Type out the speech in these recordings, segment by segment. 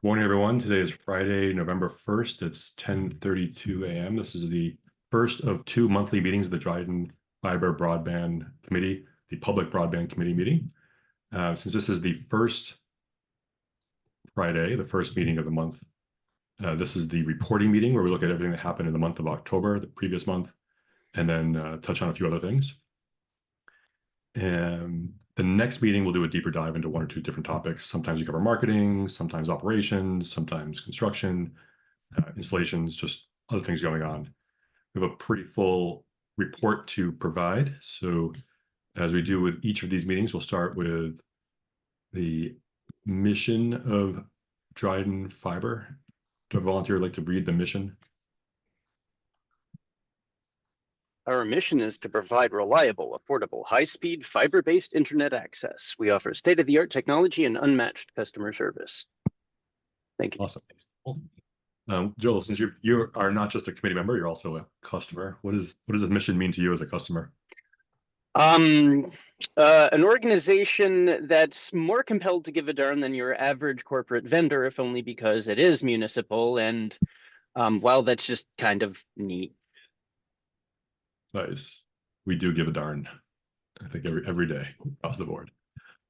Good morning, everyone. Today is Friday, November 1st. It's 10:32 a.m. This is the first of two monthly meetings of the Dryden Fiber Broadband Committee, the Public Broadband Committee meeting. Since this is the first Friday, the first meeting of the month, this is the reporting meeting where we look at everything that happened in the month of October, the previous month, and then touch on a few other things. And the next meeting, we'll do a deeper dive into one or two different topics. Sometimes we cover marketing, sometimes operations, sometimes construction, installations, just other things going on. We have a pretty full report to provide. So as we do with each of these meetings, we'll start with the mission of Dryden Fiber. Do a volunteer like to read the mission? Our mission is to provide reliable, affordable, high-speed, fiber-based internet access. We offer state-of-the-art technology and unmatched customer service. Thank you. Awesome. Thanks. Joel, since you are not just a committee member, you're also a customer. What does this mission mean to you as a customer? An organization that's more compelled to give a darn than your average corporate vendor, if only because it is municipal, and well, that's just kind of neat. Nice. We do give a darn, I think, every day across the board.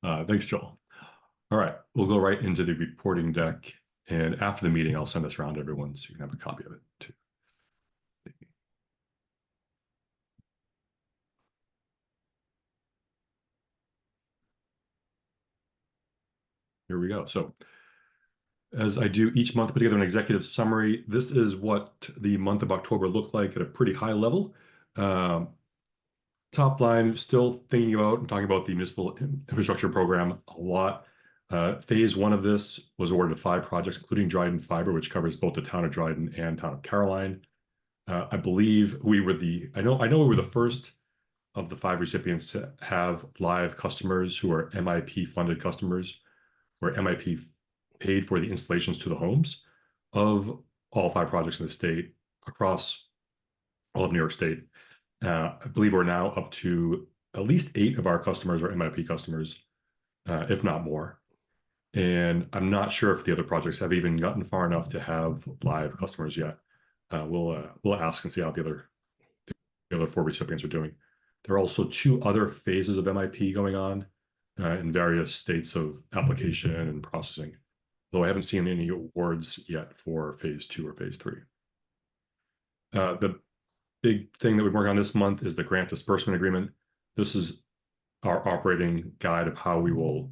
Thanks, Joel. All right, we'll go right into the reporting deck. And after the meeting, I'll send this around to everyone so you can have a copy of it too. Here we go. So as I do each month, put together an executive summary. This is what the month of October looked like at a pretty high level. Top line, still thinking about and talking about the municipal infrastructure program a lot. Phase one of this was awarded 5 projects, including Dryden Fiber, which covers both the town of Dryden and town of Caroline. I believe we were I know we were the first of the 5 recipients to have live customers who are MIP funded customers, where MIP paid for the installations to the homes of all 5 projects in the state across all of New York State. I believe we're now up to at least 8 of our customers are MIP customers, if not more. And I'm not sure if the other projects have even gotten far enough to have live customers yet. We'll ask and see how the other 4 recipients are doing. There are also 2 other phases of MIP going on in various states of application and processing, though I haven't seen any awards yet for phase 2 or phase 3. The big thing that we're working on this month is the grant disbursement agreement. This is our operating guide of how we will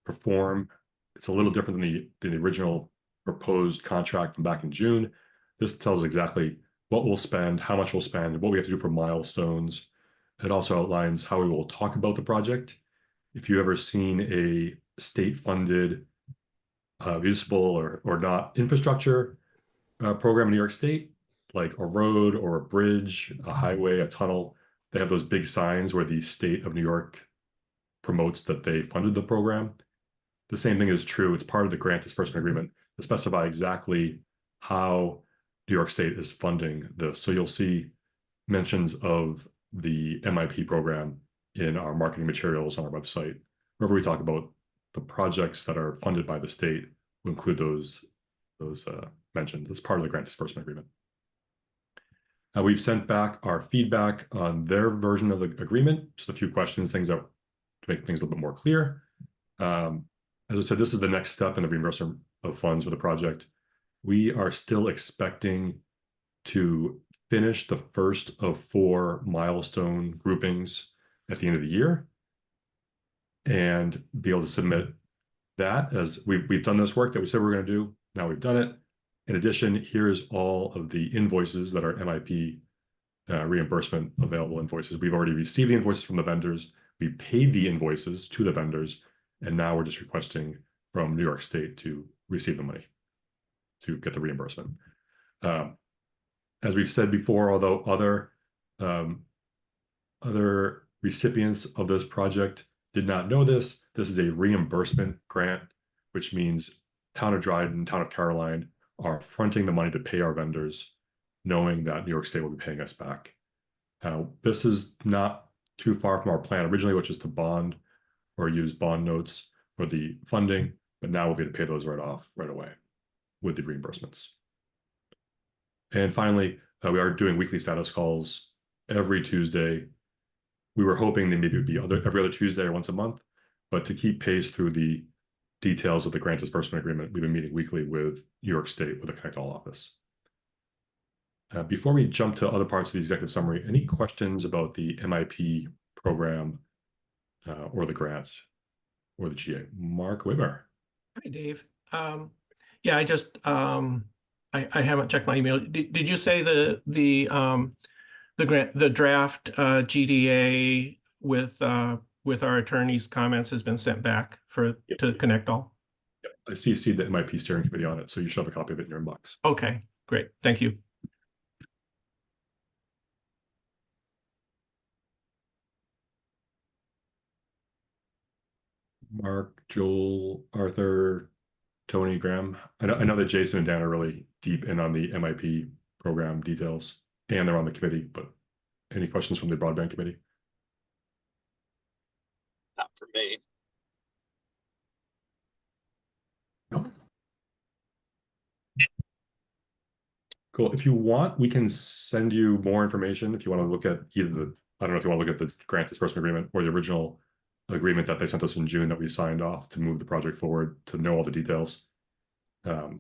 perform. It's a little different than the original proposed contract from back in June. This tells exactly what we'll spend, how much we'll spend, what we have to do for milestones. It also outlines how we will talk about the project. If you've ever seen a state-funded municipal or not infrastructure program in New York State, like a road or a bridge, a highway, a tunnel, they have those big signs where the state of New York promotes that they funded the program. The same thing is true. It's part of the grant disbursement agreement to specify exactly how New York State is funding this. So you'll see mentions of the MIP program in our marketing materials on our website. Wherever we talk about the projects that are funded by the state, we'll include those mentions as part of the grant disbursement agreement. We've sent back our feedback on their version of the agreement, just a few questions, things that to make things a little bit more clear. As I said, this is the next step in the reimbursement of funds for the project. We are still expecting to finish the first of 4 milestone groupings at the end of the year and be able to submit that, as we've done this work that we said we were going to do. Now we've done it. In addition, here's all of the invoices that are MIP reimbursement available invoices. We've already received the invoices from the vendors. We paid the invoices to the vendors, and now we're just requesting from New York State to receive the money to get the reimbursement. As we've said before, although other recipients of this project did not know this is a reimbursement grant, which means town of Dryden, town of Caroline are fronting the money to pay our vendors, knowing that New York State will be paying us back. This is not too far from our plan originally, which is to bond or use bond notes for the funding, but now we'll be able to pay those right off right away with the reimbursements. And finally, we are doing weekly status calls every Tuesday. We were hoping that maybe it would be every other Tuesday or once a month, but to keep pace through the details of the grant disbursement agreement, we've been meeting weekly with New York State with the Connect All office. Before we jump to other parts of the executive summary, any questions about the MIP program or the grant or the GA? Mark Whitmer. Hi, Dave. Yeah, I just I haven't checked my email. Did you say the draft GDA with our attorney's comments has been sent back to Connect All? Yep. I CC'd the MIP steering committee on it, so you should have a copy of it in your inbox. Okay, great. Thank you. Mark, Joel, Arthur, Tony, Graham. I know that Jason and Dan are really deep in on the MIP program details, and they're on the committee, but any questions from the Broadband Committee? Not for me. No. Cool. If you want, we can send you more information if you want to look at either I don't know if you want to look at the grant disbursement agreement or the original agreement that they sent us in June that we signed off to move the project forward to know all the details. That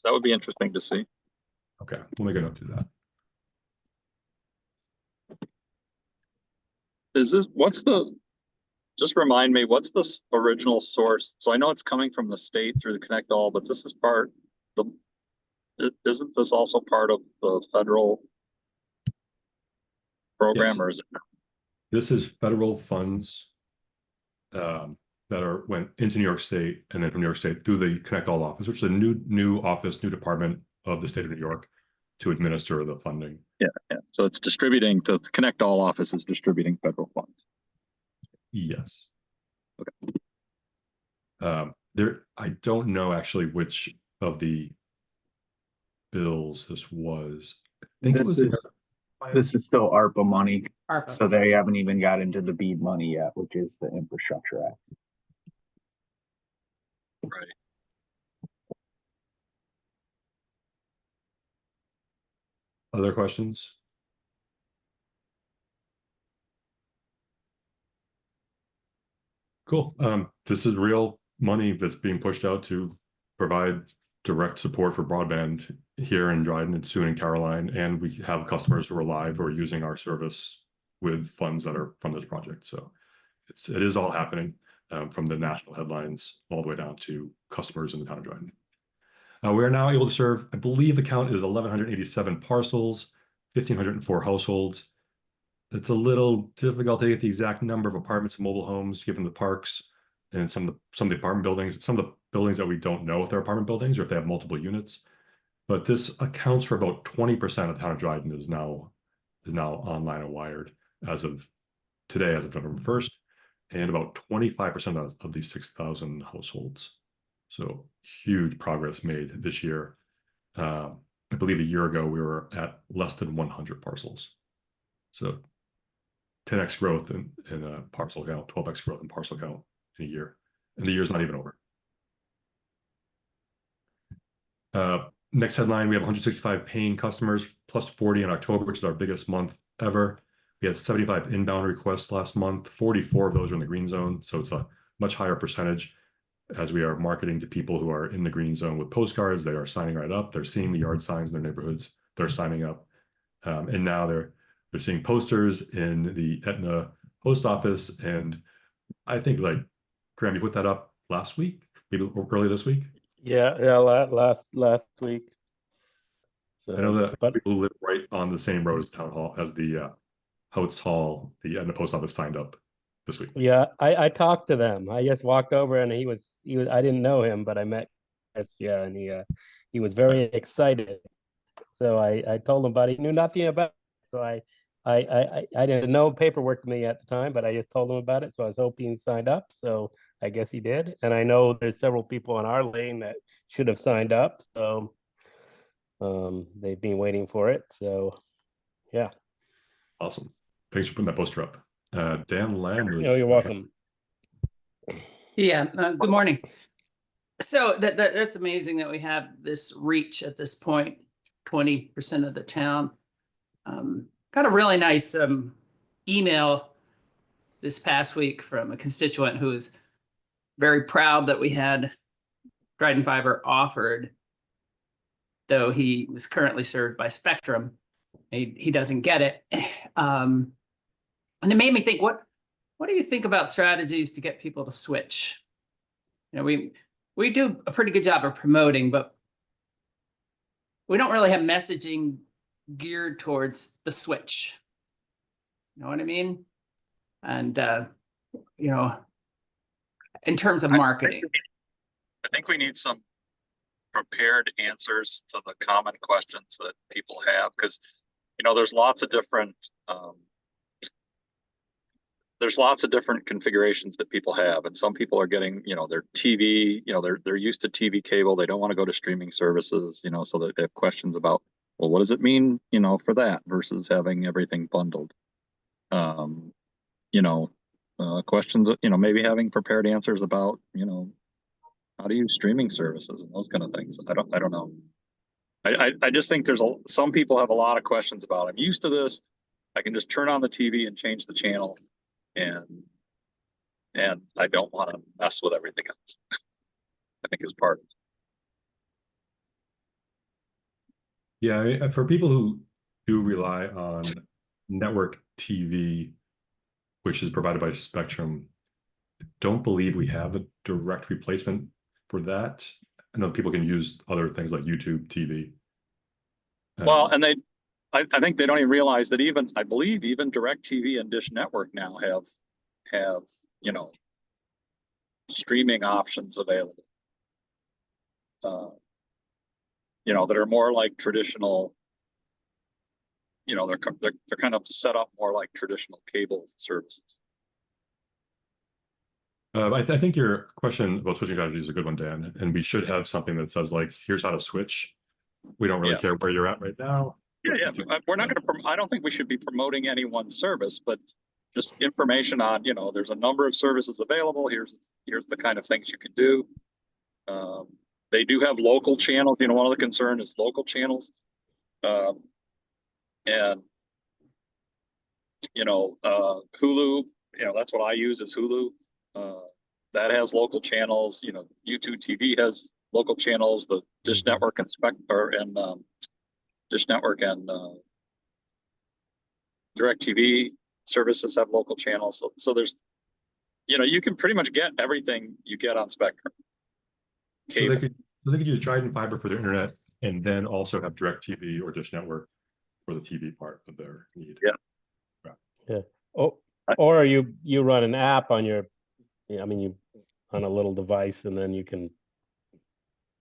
would be interesting to see. Okay, we'll make a note to that. Just remind me, what's the original source? So I know it's coming from the state through the Connect All, but this is isn't this also part of the federal program? Yes. Or is it? This is federal funds that went into New York State, and then from New York State through the Connect All office, which is a new office, new department of the state of New York to administer the funding. Yeah. So it's distributing, the Connect All office is distributing federal funds. Yes. Okay. I don't know actually which of the bills this was. I think this is still ARPA money. So they haven't even got into the BEAD money yet, which is the Infrastructure Act. Right. Other questions? Cool. This is real money that's being pushed out to provide direct support for broadband here in Dryden and soon in Caroline, and we have customers who are live who are using our service with funds that are from this project. So it is all happening from the national headlines all the way down to customers in the town of Dryden. We are now able to serve, I believe the count is 1,187 parcels, 1,504 households. It's a little difficult to get the exact number of apartments and mobile homes given the parks and some of the apartment buildings, some of the buildings that we don't know if they're apartment buildings or if they have multiple units. But this accounts for about 20% of the town of Dryden is now online and wired as of today, as of November 1st, and about 25% of these 6,000 households. So huge progress made this year. I believe a year ago we were at less than 100 parcels. So 10x growth in parcel count, 12x growth in parcel count in a year, and the year's not even over. Next headline, we have 165 paying customers, plus 40 in October, which is our biggest month ever. We had 75 inbound requests last month. 44 of those are in the green zone, so it's a much higher percentage as we are marketing to people who are in the green zone with postcards. They are signing right up. They're seeing the yard signs in their neighborhoods. They're signing up, and now they're seeing posters in the Etna post office. And I think, like, Graham, you put that up last week, maybe early this week. Yeah, last week. So, I know that people who live right on the same road as Town Hall, as the Houts Hall, the Etna post office signed up this week. Yeah, I talked to them. I just walked over and he was I didn't know him, but I met and he was very excited. So I told him about it. He knew nothing about it. So I didn't know paperwork to me at the time, but I just told him about it. So I was hoping he signed up. So I guess he did. And I know there's several people on our lane that should have signed up. So they've been waiting for it. So yeah. Awesome. Thanks for putting that poster up. Dan Lamb. Oh, you're welcome. Yeah, good morning. So that's amazing that we have this reach at this point, 20% of the town. Got a really nice email this past week from a constituent who is very proud that we had Dryden Fiber offered, though he was currently served by Spectrum. He doesn't get it. And it made me think, what do you think about strategies to get people to switch? You know, we do a pretty good job of promoting, but we don't really have messaging geared towards the switch. You know what I mean? And, you know, in terms of marketing. I think we need some prepared answers to the common questions that people have, because, you know, there's lots of different configurations that people have, and some people are getting, you know, their TV, you know, they're used to TV cable, they don't want to go to streaming services, you know, so that they have questions about, well, what does it mean, you know, for that versus having everything bundled. You know, questions, you know, maybe having prepared answers about, you know, how to use streaming services and those kind of things. I don't know. I just think some people have a lot of questions about, I'm used to this, I can just turn on the TV and change the channel, and I don't want to mess with everything else. I think is part of it. Yeah, for people who do rely on network TV, which is provided by Spectrum, don't believe we have a direct replacement for that. I know people can use other things like YouTube TV. Well, and I think they don't even realize that I believe even DirecTV and Dish Network now have, you know, streaming options available. You know, that are more like traditional, you know, they're kind of set up more like traditional cable services. I think your question about switching strategy is a good one, Dan, and we should have something that says, like, here's how to switch. We don't really care where you're at right now. Yeah. We're not going to, I don't think we should be promoting any one service, but just information on, you know, there's a number of services available. Here's the kind of things you can do. They do have local channels. You know, one of the concerns is local channels. And, you know, Hulu, you know, that's what I use is Hulu. That has local channels. You know, YouTube TV has local channels. The Dish Network and Dish Network and DirecTV services have local channels. So there's, you know, you can pretty much get everything you get on Spectrum. So they could use Dryden Fiber for their internet and then also have DirecTV or Dish Network for the TV part of their need. Yeah. Oh, or you run an app on your, I mean, you on a little device, and then you can,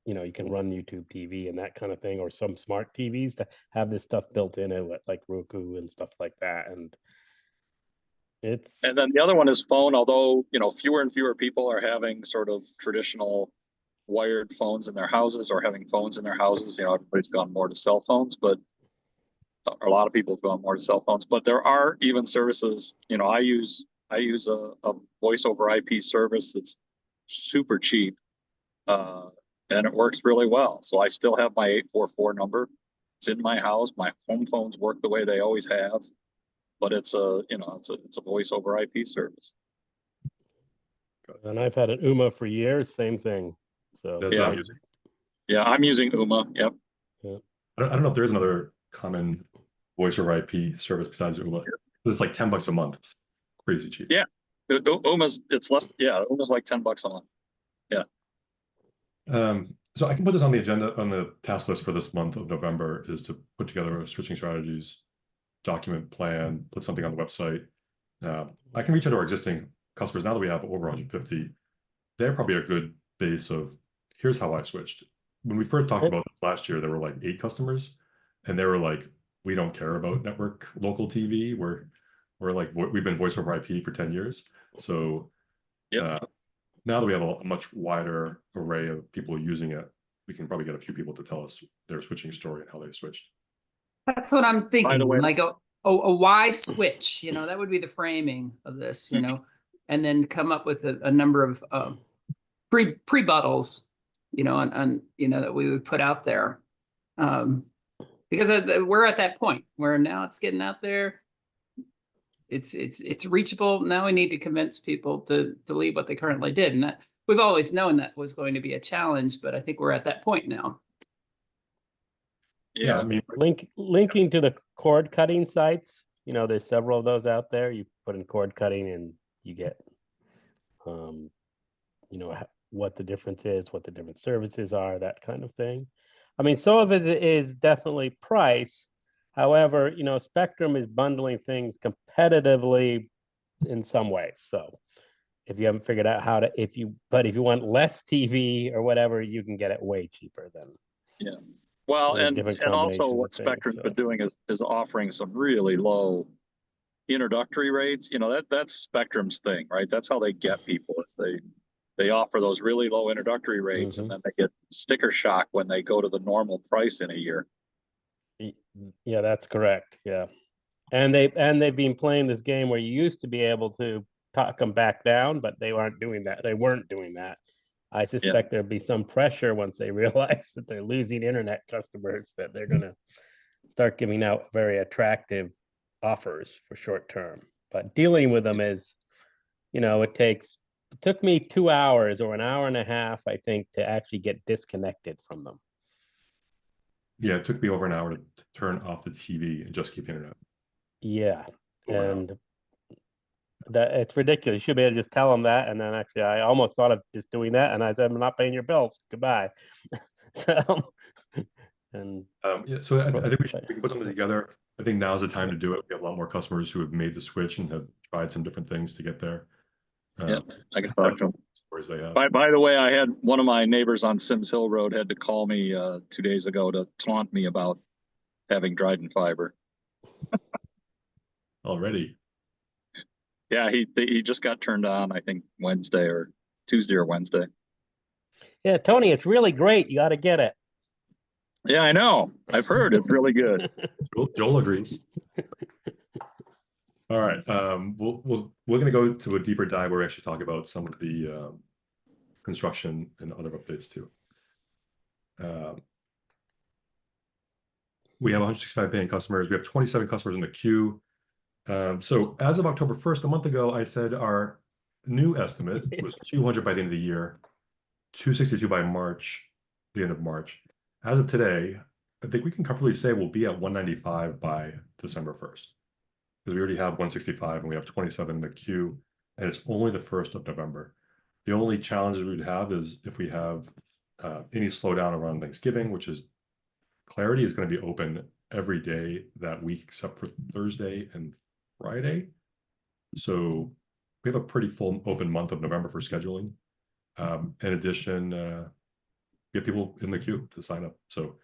you know, you can run YouTube TV and that kind of thing, or some smart TVs to have this stuff built in it, like Roku and stuff like that. And then the other one is phone, although, you know, fewer and fewer people are having sort of traditional wired phones in their houses or having phones in their houses. You know, everybody's gone more to cell phones, but a lot of people have gone more to cell phones. But there are even services, you know, I use a voice over IP service that's super cheap, and it works really well. So I still have my 844 number. It's in my house. My home phones work the way they always have, but it's a, you know, it's a voice over IP service. And I've had an UMA for years, same thing. So yeah, I'm using UMA. Yep. Yeah. I don't know if there's another common voice over IP service besides UMA. It's like $10 a month. It's crazy cheap. Yeah, UMA's less. Yeah, UMA's like $10 a month. Yeah. So I can put this on the agenda, on the task list for this month of November, is to put together a switching strategies document plan, put something on the website. I can reach out to our existing customers now that we have over 150. They're probably a good base of, here's how I switched. When we first talked about this last year, there were like 8 customers, and they were like, we don't care about network local TV. We're like, we've been voice over IP for 10 years. So now that we have a much wider array of people using it, we can probably get a few people to tell us their switching story and how they switched. That's what I'm thinking. Like a why switch, you know, that would be the framing of this, you know, and then come up with a number of pre-buttals on that we would put out there. Because we're at that point where now it's getting out there. It's reachable. Now we need to convince people to leave what they currently did. And that we've always known that was going to be a challenge, but I think we're at that point now. Yeah, I mean, linking to the cord cutting sites, there's several of those out there. You put in cord cutting and you get, what the difference is, what the different services are, that kind of thing. I mean, some of it is definitely price. However, Spectrum is bundling things competitively in some ways. So if you haven't figured out if you want less TV or whatever, you can get it way cheaper than. Yeah. Well, and also what of things, Spectrum's been doing is offering some really low introductory rates. That's Spectrum's thing, right? That's how they get people, is they offer those really low introductory rates, and then they get sticker shock when they go to the normal price in a year. Yeah, that's correct. Yeah. And they've been playing this game where you used to be able to talk them back down, but they weren't doing that. I suspect there'll be some pressure once they realize that they're losing internet customers, that they're going to start giving out very attractive offers for short term. But dealing with them is, it took me 2 hours or an hour and a half, I think, to actually get disconnected from them. Yeah, it took me over an hour to turn off the TV and just keep the internet. Yeah, and that it's ridiculous. You should be able to just tell them that, and then actually, I almost thought of just doing that, and I said, "I'm not paying your bills. Goodbye." So, and so I think we can put something together. I think now's the time to do it. We have a lot more customers who have made the switch and have tried some different things to get there. Yeah, I can talk to them. Stories they have. By the way, I had one of my neighbors on Sims Hill Road had to call me 2 days ago to taunt me about having Dryden fiber. Already. Yeah, he just got turned on, I think Tuesday or Wednesday. Yeah, Tony, it's really great. You got to get it. Yeah, I know. I've heard it's really good. Joel agrees. All right. We're going to go to a deeper dive where we actually talk about some of the construction and other updates too. We have 165 paying customers. We have 27 customers in the queue. So as of October 1st, a month ago, I said our new estimate was 200 by the end of the year, 262 by the end of March. As of today, I think we can comfortably say we'll be at 195 by December 1st. Because we already have 165 and we have 27 in the queue, and it's only the 1st of November. The only challenges we would have is if we have any slowdown around Thanksgiving, which is Clarity is going to be open every day that week except for Thursday and Friday. So we have a pretty full open month of November for scheduling. In addition, we have people in the queue to sign up. So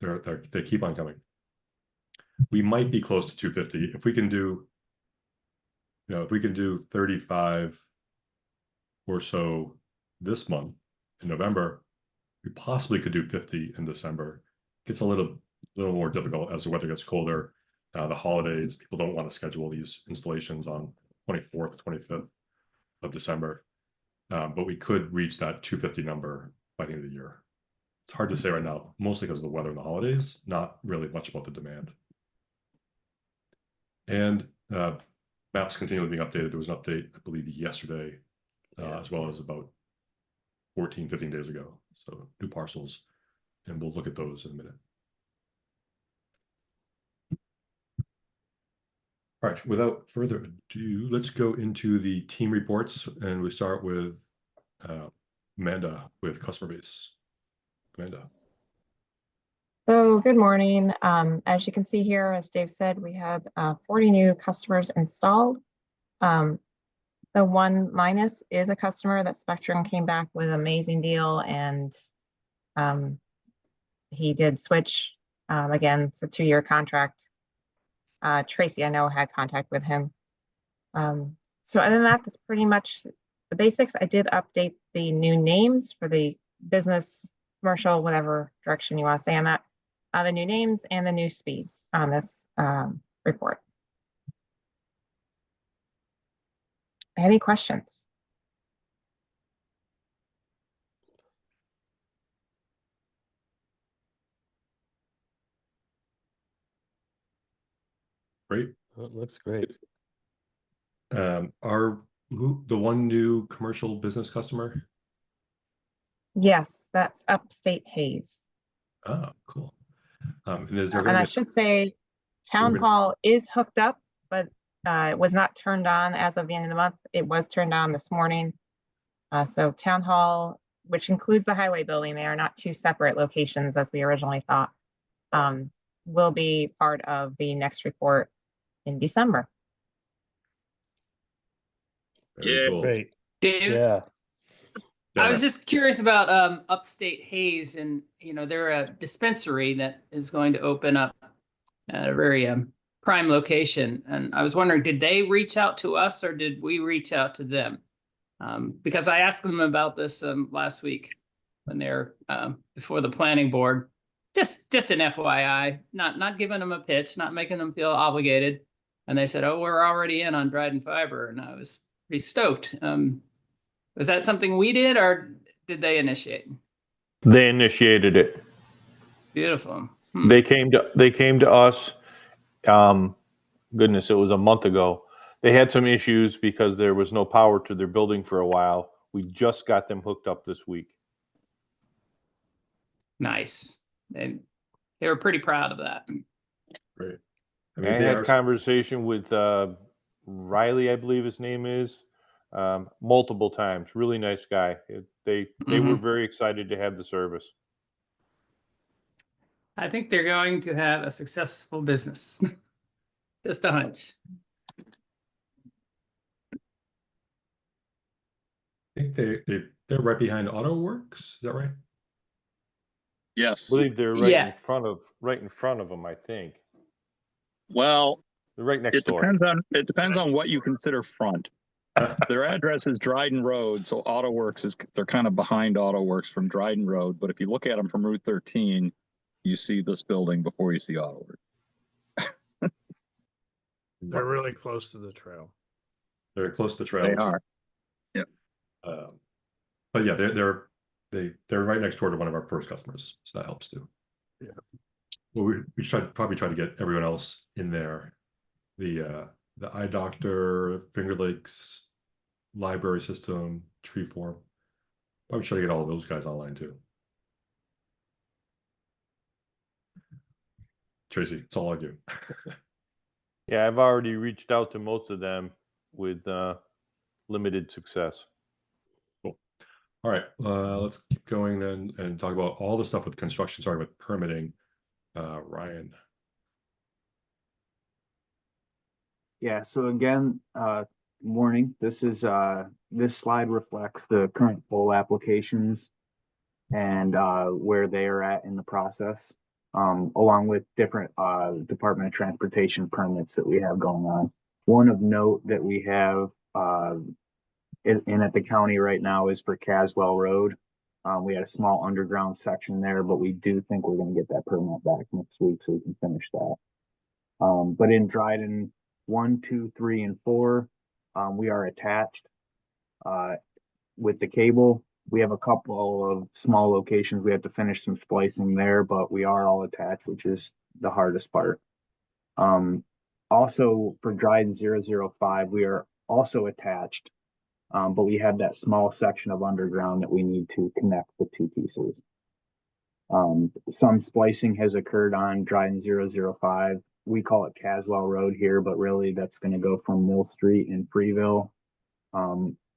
they keep on coming. We might be close to 250 if we can do, if we can do 35 or so this month in November, we possibly could do 50 in December. It gets a little more difficult as the weather gets colder. The holidays, people don't want to schedule these installations on 24th, 25th of December. But we could reach that 250 number by the end of the year. It's hard to say right now, mostly because of the weather and the holidays, not really much about the demand. And maps continue being updated. There was an update, I believe, yesterday, as well as about 14, 15 days ago. So new parcels, and we'll look at those in a minute. All right, without further ado, let's go into the team reports, and we start with Amanda with customer base. Amanda. So good morning. As you can see here, as Dave said, we had 40 new customers installed. The one minus is a customer that Spectrum came back with an amazing deal, and he did switch. Again, it's a 2-year contract. Tracy, I know, had contact with him. So other than that, that's pretty much the basics. I did update the new names for the business, commercial, whatever direction you want to say on that. The new names and the new speeds on this report. Any questions? Great. It looks great. The one new commercial business customer? Yes, that's Upstate Hayes. Oh, cool. And is there And going I to should say, Town Hall is hooked up, but it was not turned on as of the end of the month. It was turned on this morning. So Town Hall, which includes the highway building, they are not two separate locations as we originally thought, will be part of the next report in December. Very Yeah. cool. Great. David, Yeah. I was just curious about Upstate Hayes, and they're a dispensary that is going to open up at a very prime location. And I was wondering, did they reach out to us or did we reach out to them? Because I asked them about this last week when they're before the planning board. Just an FYI, not giving them a pitch, not making them feel obligated. And they said, "Oh, we're already in on Dryden Fiber," and I was pretty stoked. Was that something we did, or did they initiate? They initiated it. Beautiful. They came to us. Goodness, it was a month ago. They had some issues because there was no power to their building for a while. We just got them hooked up this week. Nice. And they were pretty proud of that. Great. I had a conversation with Riley, I believe his name is, multiple times. Really nice guy. They were very excited to have the service. I think they're going to have a successful business. Just a hunch. I think they're right behind AutoWorks. Is that right? Yes. I believe they're right in front of them, I think. Well, they're right next door. It depends on what you consider front. Their address is Dryden Road, so AutoWorks they're kind of behind AutoWorks from Dryden Road. But if you look at them from Route 13, you see this building before you see AutoWorks. They're really close to the trail. They're close to the trail. They are. Yeah. But yeah, they're right next door to one of our first customers, so that helps too. Yeah. Well, we probably try to get everyone else in there. The Eye Doctor, Finger Lakes Library System, Treeform. Probably try to get all of those guys online too. Tracy, it's all on you. Yeah, I've already reached out to most of them with limited success. Cool. All right, let's keep going then and talk about all the stuff with construction, starting with permitting. Ryan. Yeah, so again, warning, this slide reflects the current poll applications and where they are at in the process, along with different Department of Transportation permits that we have going on. One of note that we have in at the county right now is for Caswell Road. We had a small underground section there, but we do think we're going to get that permit back next week so we can finish that. But in Dryden 1, 2, 3, and 4, we are attached with the cable. We have a couple of small locations. We have to finish some splicing there, but we are all attached, which is the hardest part. Also for Dryden 005, we are also attached, but we have that small section of underground that we need to connect the two pieces. Some splicing has occurred on Dryden 005. We call it Caswell Road here, but really that's going to go from Mill Street in Freeville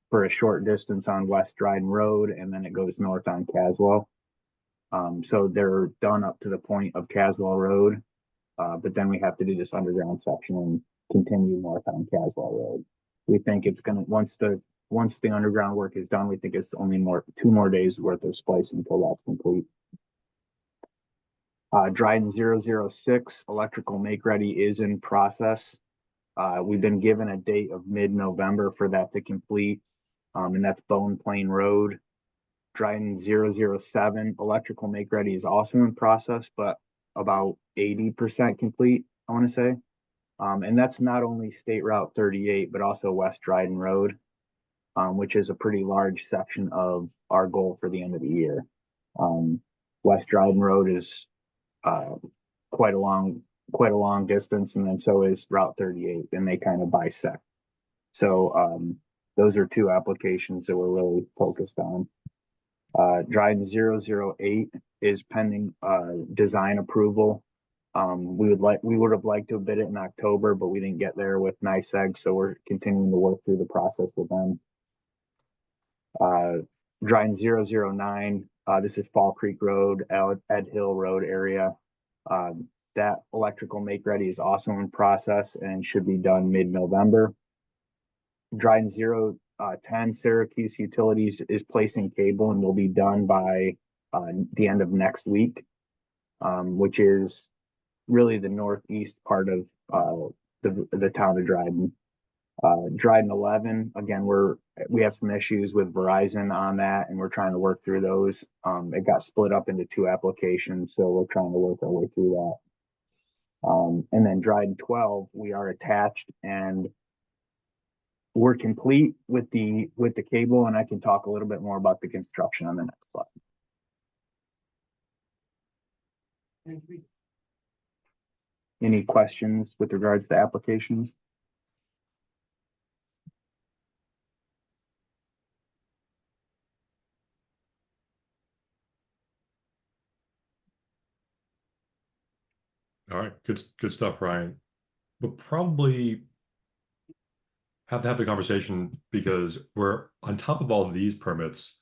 for a short distance on West Dryden Road, and then it goes north on Caswell. So they're done up to the point of Caswell Road, but then we have to do this underground section and continue north on Caswell Road. We think it's going to, once the underground work is done, we think it's only 2 more days worth of splicing until that's complete. Dryden 006 electrical make ready is in process. We've been given a date of mid-November for that to complete, and that's Bone Plain Road. Dryden 007 electrical make ready is also in process, but about 80% complete, I want to say. And that's not only State Route 38, but also West Dryden Road, which is a pretty large section of our goal for the end of the year. West Dryden Road is quite a long quite a long distance, and then so is Route 38, and they kind of bisect. So those are two applications that we're really focused on. Dryden 008 is pending design approval. We would have liked to have bid it in October, but we didn't get there with NYSEG, so we're continuing to work through the process with them. Dryden 009, this is Fall Creek Road, Ed Hill Road area. That electrical make ready is also in process and should be done mid-November. Dryden 010, Syracuse Utilities is placing cable and will be done by the end of next week, which is really the northeast part of the town of Dryden. Dryden 11, again, we have some issues with Verizon on that, and we're trying to work through those. It got split up into two applications, so we're trying to work our way through that. And then Dryden 12, we are attached and we're complete with the cable, and I can talk a little bit more about the construction on the next slide. Any questions with regards to applications? All right, good stuff, Ryan. We'll probably have to have the conversation because we're on top of all of these permits.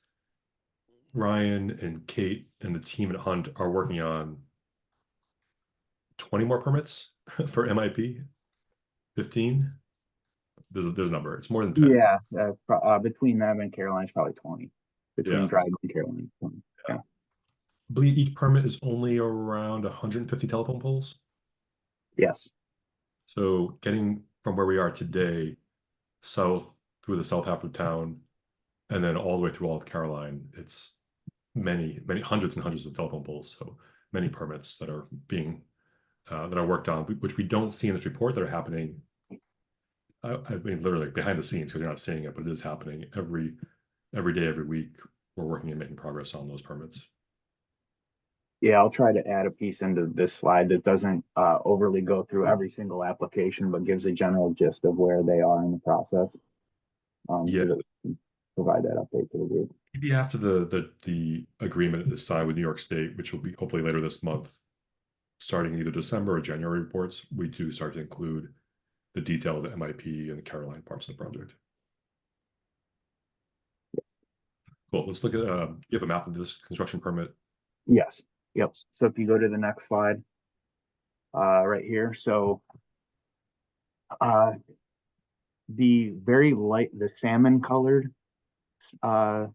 Ryan and Kate and the team at Hunt are working on 20 more permits for MIP. 15. There's a number. It's more than 10. Yeah, between them and Caroline's probably 20. Between Dryden and Caroline, 20. Yeah. I believe each permit is only around 150 telephone poles. Yes. So getting from where we are today, south through the south half of town, and then all the way through all of Caroline, it's many hundreds and hundreds of telephone poles. So many permits that are being that are worked on, which we don't see in this report that are happening. I mean, literally behind the scenes, because you're not seeing it, but it is happening every day, every week. We're working and making progress on those permits. Yeah, I'll try to add a piece into this slide that doesn't overly go through every single application, but gives a general gist of where they are in the process. So that we can provide that update to the group. Maybe after the agreement is signed with New York State, which will be hopefully later this month, starting either December or January reports, we do start to include the detail of the MIP and the Caroline parts of the project. Yes. Cool. Let's look at you have a map of this construction permit. Yes. Yep. So if you go to the next slide, right here. So the very light, the salmon colored parcels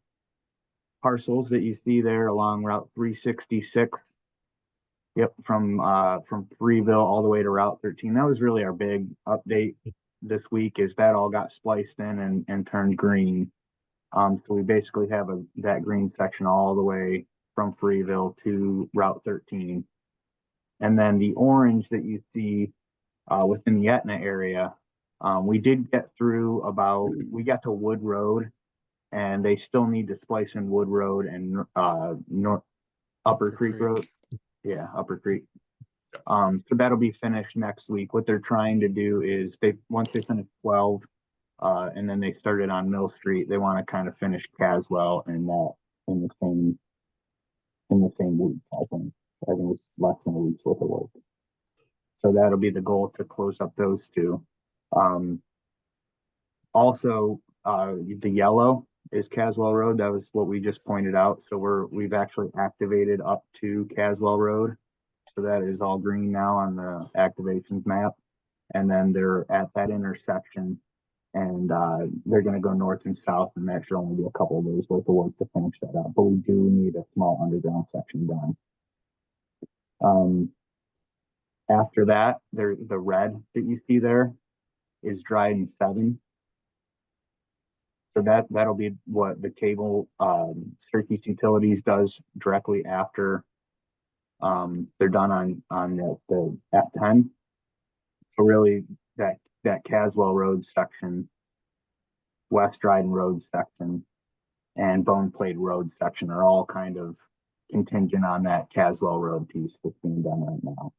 that you see there along Route 366. Yep, from Freeville all the way to Route 13. That was really our big update this week, is that all got spliced in and turned green. So we basically have that green section all the way from Freeville to Route 13. And then the orange that you see within the Etna area, we did get through we got to Wood Road, and they still need to splice in Wood Road and Upper Creek Road. Yeah, Upper Creek. So that'll be finished next week. What they're trying to do is once they finish 12, and then they started on Mill Street, they want to kind of finish Caswell and that in the same week. I think it's less than a week's worth of work. So that'll be the goal, to close up those two. Also, the yellow is Caswell Road. That was what we just pointed out. So we've actually activated up to Caswell Road. So that is all green now on the activations map. And then they're at that intersection, and they're going to go north and south, and that should only be a couple of days worth of work to finish that up. But we do need a small underground section done. After that, the red that you see there is Dryden 7. So that'll be what the cable Syracuse Utilities does directly after they're done on the F10. So really that Caswell Road section, West Dryden Road section, and Bone Plate Road section are all kind of contingent on that Caswell Road piece that's being done right now.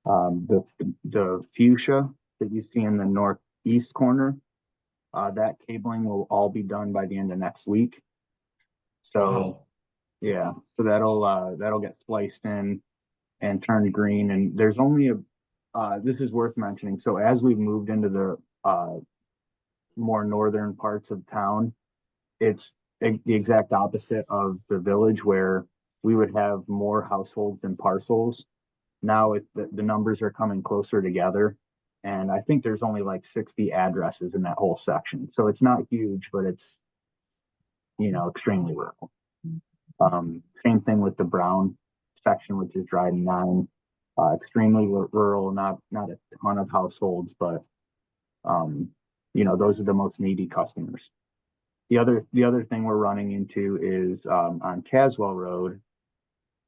The fuchsia that you see in the northeast corner, that cabling will all be done by the end of next week. So Wow. yeah, so that'll get spliced in and turned green. And there's only this is worth mentioning. So as we've moved into the more northern parts of town, it's the exact opposite of the village where we would have more households than parcels. Now the numbers are coming closer together. And I think there's only like 60 addresses in that whole section. So it's not huge, but it's, extremely rural. Same thing with the Brown section, which is Dryden 9. Extremely rural, not a ton of households, but those are the most needy customers. The other thing we're running into is on Caswell Road.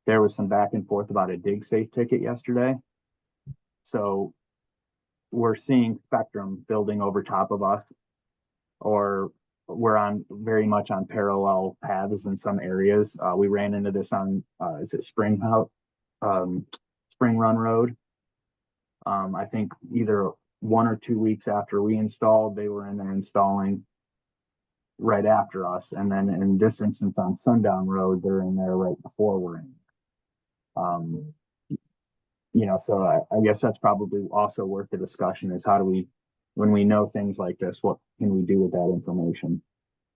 There was some back and forth about a dig safe ticket yesterday. So we're seeing Spectrum building over top of us, or we're very much on parallel paths in some areas. We ran into this on is it Spring Run Road. I think either 1 or 2 weeks after we installed, they were in there installing right after us. And then in this instance on Sundown Road, they're in there right before we're in. So I guess that's probably also worth the discussion is how do we, when we know things like this, what can we do with that information?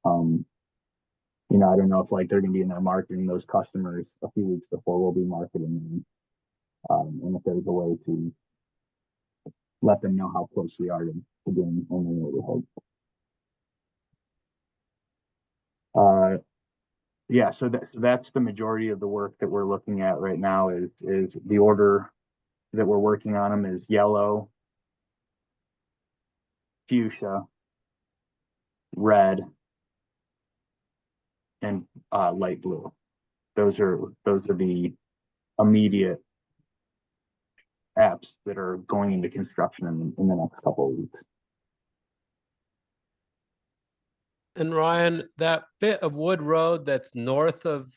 I don't know if like they're going to be in there marketing those customers a few weeks before we'll be marketing them. And if there's a way to let them know how close we are to being in the neighborhood. Yeah, so that's the majority of the work that we're looking at right now is the order that we're working on them is yellow, fuchsia, red, and light blue. Those are the immediate apps that are going into construction in the next couple of weeks. And Ryan, that bit of Wood Road that's north of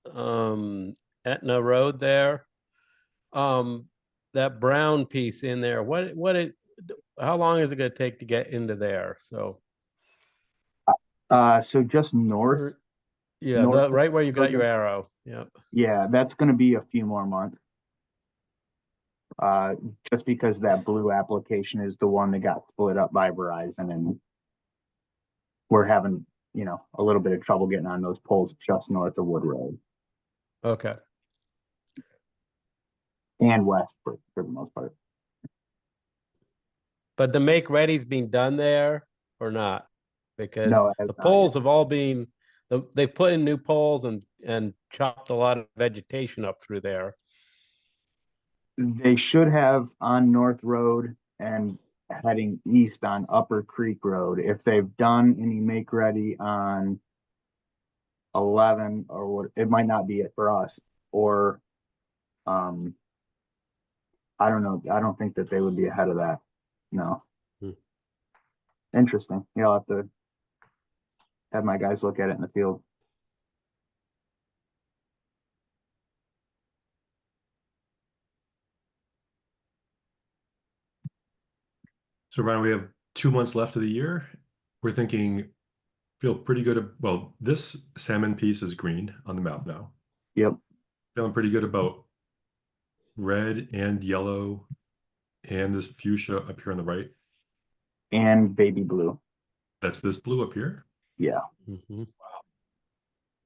Etna Road there, that brown piece in there, how long is it going to take to get into there? So just north. Yeah, right where you got your arrow. Yeah. Yeah, that's going to be a few more months. Just because that blue application is the one that got split up by Verizon, and we're having, a little bit of trouble getting on those poles just north of Wood Road. Okay. And west for the most part. But the make ready's being done there or not? Because no, the poles have all been, they've put in new poles and chopped a lot of vegetation up through there. They should have on North Road and heading east on Upper Creek Road. If they've done any make ready on 11 or what, it might not be it for us, or I don't know. I don't think that they would be ahead of that. No. Interesting. Yeah, I'll have to have my guys look at it in the field. So Ryan, we have 2 months left of the year. We're thinking, feel pretty good. Well, this salmon piece is green on the map now. Yep. Feeling pretty good about red and yellow and this fuchsia up here on the right. And baby blue. That's this blue up here? Yeah. Mm-hmm. Wow.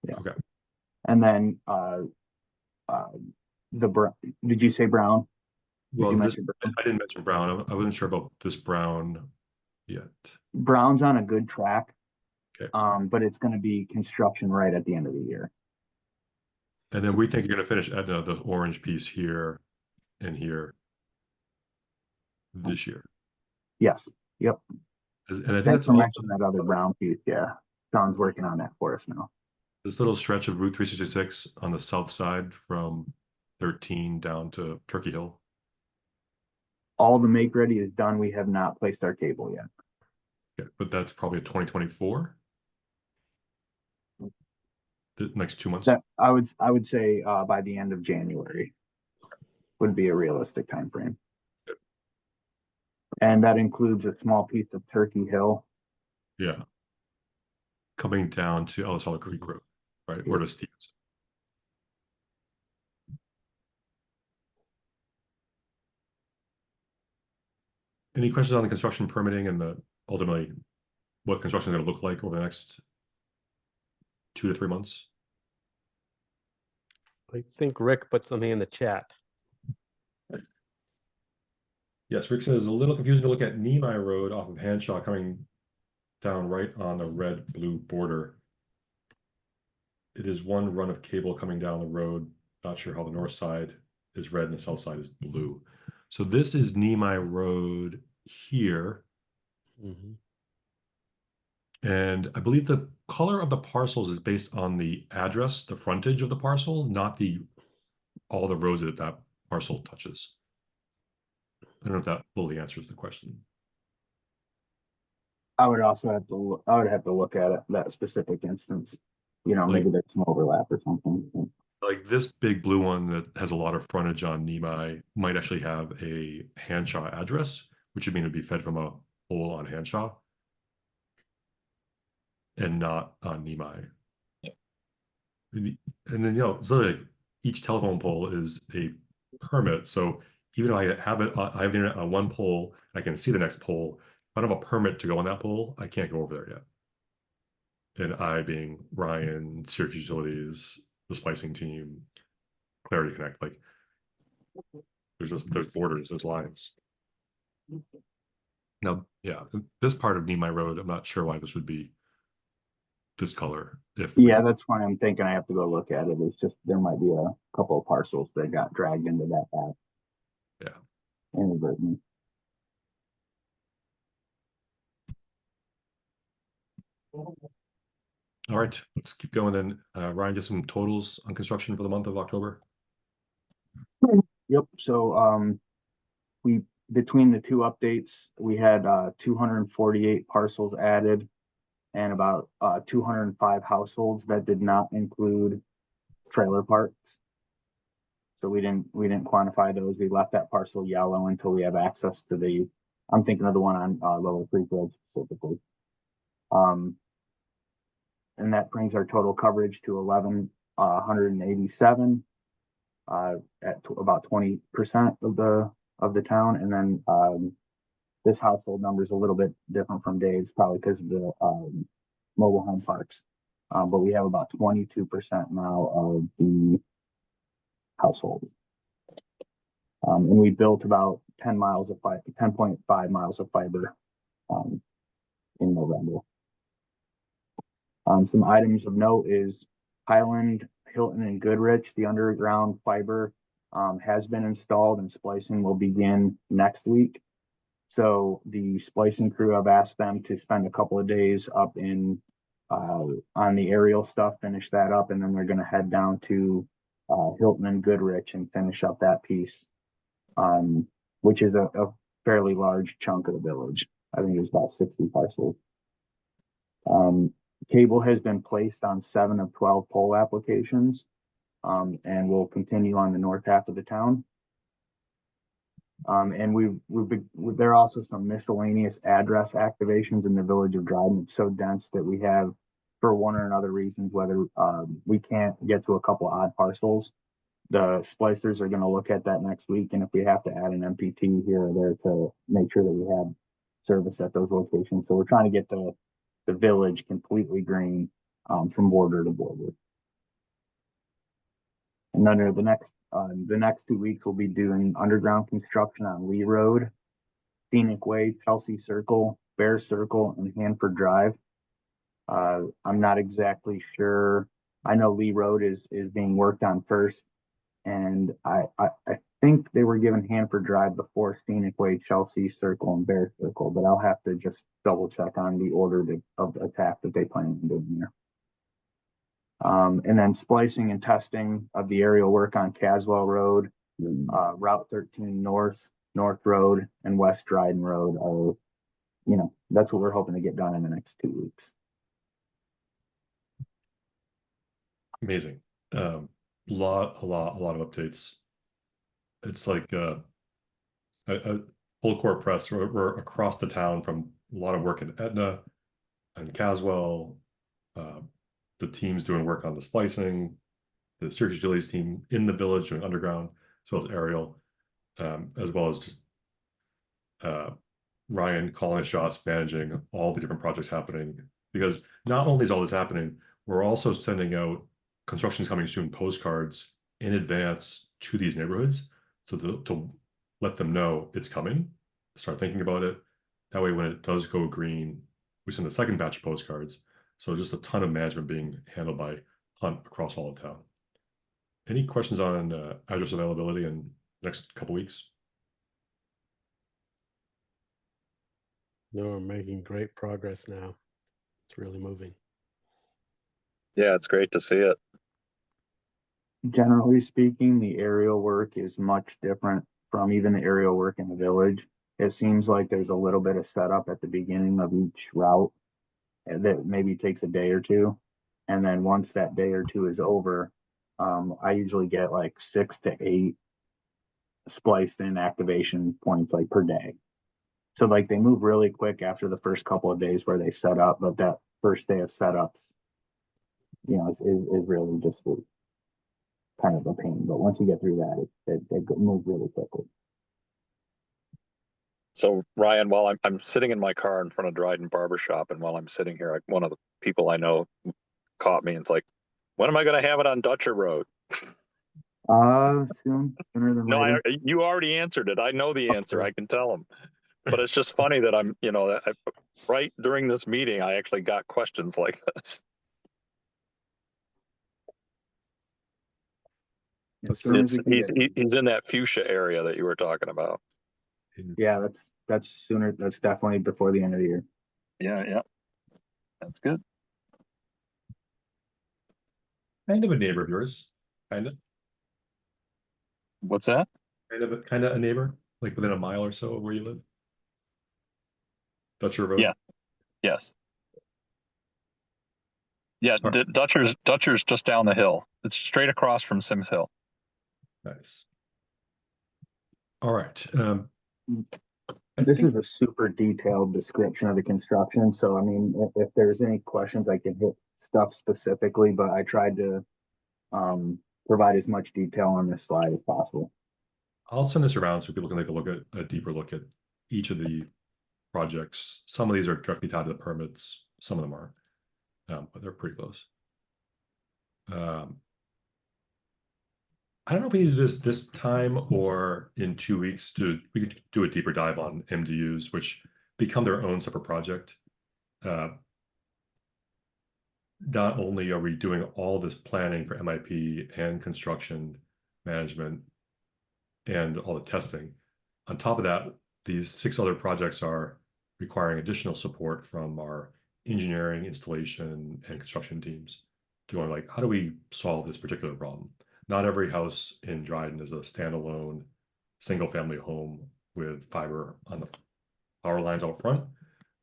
Yeah. Okay. And then did you say brown? Well, I didn't mention brown. I wasn't sure about this brown yet. Brown's on a good track. Okay. But it's going to be construction right at the end of the year. And then we think you're going to finish Edna, the orange piece here and here this year. Yes. Yep. And I think Thanks that's for mentioning that other brown piece. Yeah. John's working on that for us now. This little stretch of Route 366 on the south side from 13 down to Turkey Hill. All the make ready is done. We have not placed our cable yet. Okay, but that's probably a 2024. The next 2 months. That I would say by the end of January. would be a realistic time frame. And that includes a small piece of Turkey Hill. Yeah. Coming down to Ellis Hollow Creek Road, right? Or to Stevens. Any questions on the construction permitting and the ultimately what construction is going to look like over the next 2 to 3 months? I think Rick put something in the chat. Yes, Rick says a little confusing to look at Nemai Road off of Hanshaw coming down right on the red-blue border. It is one run of cable coming down the road. Not sure how the north side is red and the south side is blue. So this is Nemai Road here. Mhm. And I believe the color of the parcels is based on the address, the frontage of the parcel, not all the roads that that parcel touches. I don't know if that fully answers the question. I would also have to, I would have to look at it, that specific instance. You know, Like- maybe there's some overlap or something. Like this big blue one that has a lot of frontage on Nemai might actually have a Hanshaw address, which would mean it'd be fed from a pole on Hanshaw and not on Nemai. And then, so like each telephone pole is a permit. So even if I have I have the internet on one pole, I can see the next pole. If I don't have a permit to go on that pole, I can't go over there yet. And I being Ryan, Syracuse Utilities, the splicing team, Clarity Connect, like there's borders, there's lines. Now, yeah, this part of Nemai Road, I'm not sure why this would be this color. Yeah, that's why I'm thinking I have to go look at it. It's just, there might be a couple of parcels that got dragged into that path. Yeah. Inadvertently. All right, let's keep going then. Ryan, just some totals on construction for the month of October. Yep, so we, between the two updates, we had 248 parcels added and about 205 households. That did not include trailer parks. So we didn't quantify those. We left that parcel yellow until we have access to I'm thinking of the one on Lower Creek Road specifically. And that brings our total coverage to 1,187 at about 20% of the town. And then this household number is a little bit different from Dave's, probably because of the mobile home parks. But we have about 22% now of the households. And we built about 10.5 miles of fiber in November. Some items of note is Highland, Hilton, and Goodrich. The underground fiber has been installed and splicing will begin next week. So the splicing crew, I've asked them to spend a couple of days up in on the aerial stuff, finish that up, and then they're going to head down to Hilton and Goodrich and finish up that piece, which is a fairly large chunk of the village. I think it's about 60 parcels. Cable has been placed on 7 of 12 pole applications, and will continue on the north half of the town. And there are also some miscellaneous address activations in the village of Dryden. It's so dense that we have, for one or another reasons, whether we can't get to a couple odd parcels, the splicers are going to look at that next week. And if we have to add an MPT here or there to make sure that we have service at those locations. So we're trying to get the village completely green from border to border. And under the next 2 weeks, we'll be doing underground construction on Lee Road, Scenic Way, Chelsea Circle, Bear Circle, and Hanford Drive. I'm not exactly sure. I know Lee Road is being worked on first, and I think they were given Hanford Drive before Scenic Way, Chelsea Circle, and Bear Circle, but I'll have to just double check on the order of the attack that they plan on doing there. And then splicing and testing of the aerial work on Caswell Road, Route 13 North Road, and West Dryden Road are, that's what we're hoping to get done in the next 2 weeks. Amazing. A lot of updates. it's like a full court press. We're across the town from a lot of work in Etna and Caswell. The team's doing work on the splicing, the Syracuse Utilities team in the village doing underground, as well as aerial, as well as just Ryan calling the shots, managing all the different projects happening. Because not only is all this happening, we're also sending out construction's coming soon postcards in advance to these neighborhoods, so to let them know it's coming, start thinking about it. That way, when it does go green, we send a second batch of postcards. So just a ton of management being handled by Hunt across all of town. Any questions on address availability in the next couple weeks? No, we're making great progress now. It's really moving. Yeah, it's great to see it. Generally speaking, the aerial work is much different from even the aerial work in the village. It seems like there's a little bit of setup at the beginning of each route that maybe takes a day or two. And then once that day or two is over, I usually get like 6 to 8 spliced in activation points like per day. So like they move really quick after the first couple of days where they set up, but that first day of setups, you know, is really just kind of a pain. But once you get through that, it moves really quickly. So Ryan, while I'm sitting in my car in front of Dryden Barbershop, and while I'm sitting here, one of the people I know caught me and it's like, when am I going to have it on Dutcher Road? Sooner than No, later. you already answered it. I know the answer. I can tell him. But it's just funny that I'm, you know, right during this meeting, I actually got questions like this. As soon as we can He's in that fuchsia area that you were talking about. Yeah, that's sooner. That's definitely before the end of the year. Yeah. That's good. Kind of a neighbor of yours, kind of. What's that? Kind of a neighbor, like within a mile or so of where you live. Dutcher Road. Yeah. Yes. Yeah, Right. Dutcher's just down the hill. It's straight across from Sims Hill. Nice. All right. This is a super detailed description of the construction. So, I mean, if there's any questions, I can hit stuff specifically, but I tried to provide as much detail on this slide as possible. I'll send this around so people can take a deeper look at each of the projects. Some of these are directly tied to the permits. Some of them aren't, but they're pretty close. I don't know if we need to do this time or in 2 weeks. We could do a deeper dive on MDUs, which become their own separate project. Not only are we doing all this planning for MIP and construction management and all the testing, on top of that, these 6 other projects are requiring additional support from our engineering, installation, and construction teams. Going like, how do we solve this particular problem? Not every house in Dryden is a standalone single-family home with fiber on the power lines out front.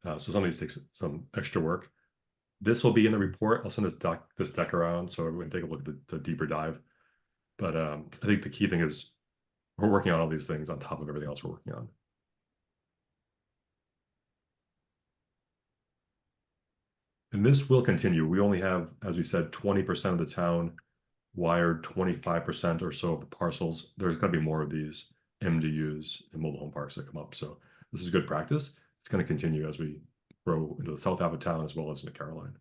So some of these takes some extra work. This will be in the report. I'll send this deck around so everyone take a look at the deeper dive. But I think the key thing is we're working on all these things on top of everything else we're working on. And this will continue. We only have, as we said, 20% of the town wired, 25% or so of the parcels. There's going to be more of these MDUs and mobile home parks that come up. So this is good practice. It's going to continue as we grow into the south half of town as well as into Caroline.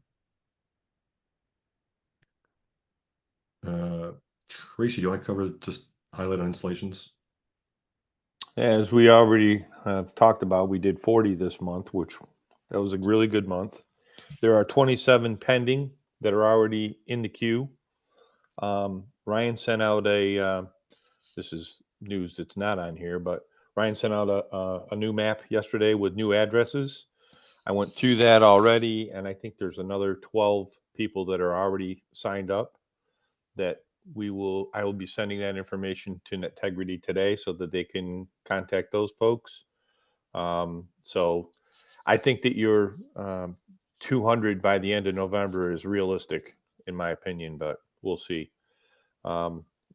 Tracy, do you want to cover just highlight on installations? As we already talked about, we did 40 this month, that was a really good month. There are 27 pending that are already in the queue. Ryan sent out this is news that's not on here, but Ryan sent out a new map yesterday with new addresses. I went through that already, and I think there's another 12 people that are already signed up that I will be sending that information to Netegrity today so that they can contact those folks. So I think that your 200 by the end of November is realistic, in my opinion, but we'll see.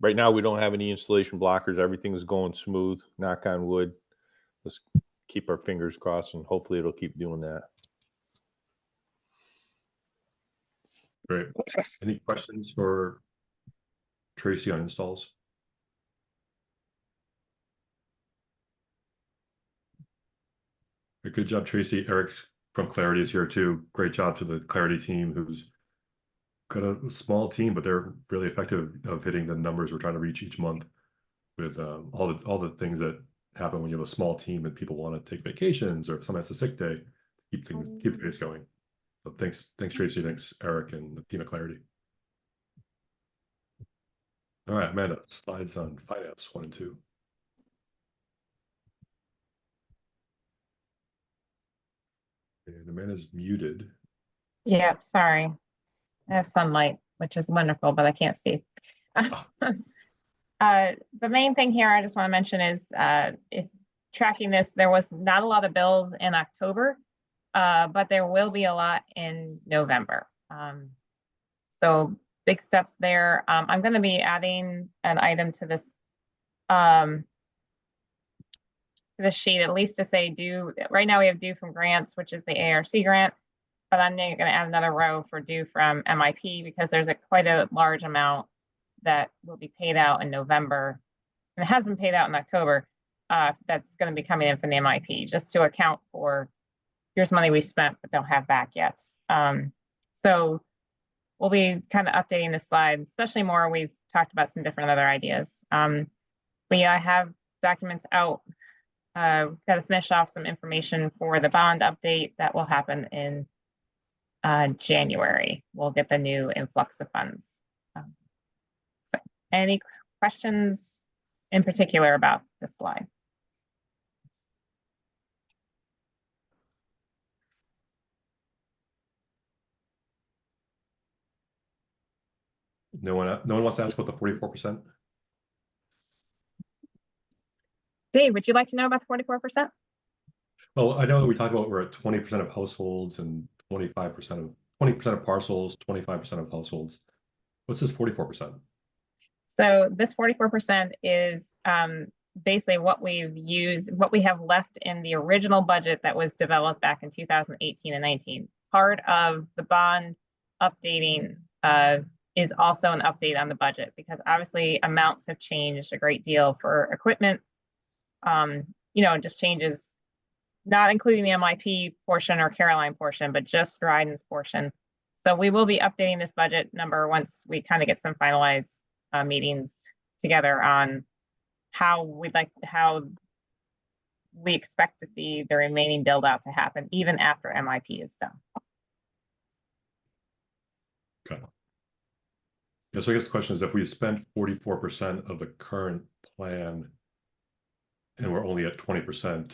right now we don't have any installation blockers. Everything is going smooth, knock on wood. Let's keep our fingers crossed and hopefully it'll keep doing that. Great. Any questions for Tracy on installs? Good job, Tracy. Eric from Clarity is here too. Great job to the Clarity team, who's got a small team, but they're really effective of hitting the numbers we're trying to reach each month with all the things that happen when you have a small team and people want to take vacations or if someone has a sick day, keep the pace going. So thanks Tracy, thanks Eric and the team at Clarity. All right, Amanda, slides on finance 1 and 2. And Amanda's muted. Yeah, sorry. I have sunlight, which is wonderful, but I can't see. The main thing here I just want to mention is if tracking this, there was not a lot of bills in October, but there will be a lot in November. So big steps there. I'm going to be adding an item to this sheet, at least to say due. Right now we have due from grants, which is the ARC grant, but I'm going to add another row for due from MIP because there's quite a large amount that will be paid out in November, and it has been paid out in October. That's going to be coming in from the MIP, just to account for here's money we spent but don't have back yet. So we'll be kind of updating the slide, especially more. We've talked about some different other ideas. We have documents out. Got to finish off some information for the bond update that will happen in January. We'll get the new influx of funds. So any questions in particular about this slide? No one wants to ask about the 44%? Dave, would you like to know about the 44%? Well, I know that we talked about we're at 20% of households and 20% of parcels, 25% of households. What's this 44%? So this 44% is basically what we have left in the original budget that was developed back in 2018 and 19. Part of the bond updating is also an update on the budget because obviously amounts have changed a great deal for equipment. It just changes, not including the MIP portion or Caroline portion, but just Dryden's portion. So we will be updating this budget number once we kind of get some finalized meetings together on how we expect to see the remaining build out to happen even after MIP is done. Okay. Yeah, so I guess the question is, if we spent 44% of the current plan and we're only at 20%,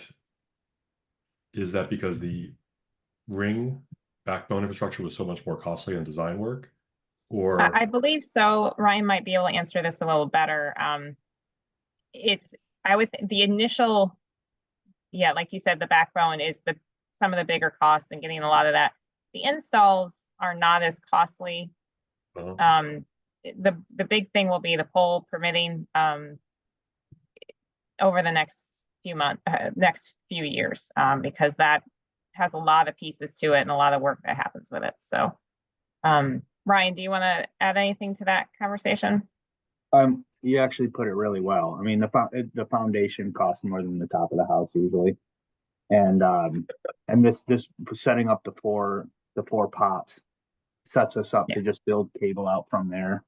is that because the ring backbone infrastructure was so much more costly in design work? Or I believe so. Ryan might be able to answer this a little better. The initial, yeah, like you said, the backbone is some of the bigger costs and getting a lot of that. The installs are not as costly. The big thing will be the pole permitting over the next few years, because that has a lot of pieces to it and a lot of work that happens with it. So, Ryan, do you want to add anything to that conversation? You actually put it really well. I mean, the foundation costs more than the top of the house usually, and this setting up the four pops sets us up to just build cable out from there.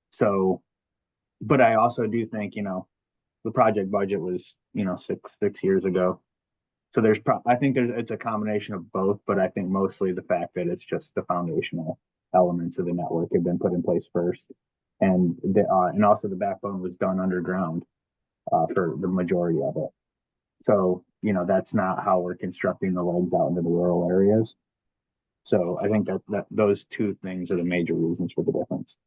So, but I also do think the project budget was 6 years ago. So I think it's a combination of both, but I think mostly the fact that it's just the foundational elements of the network have been put in place first, and also the backbone was done underground for the majority of it. So that's not how we're constructing the legs out into the rural areas. So I think that those two things are the major reasons for the difference.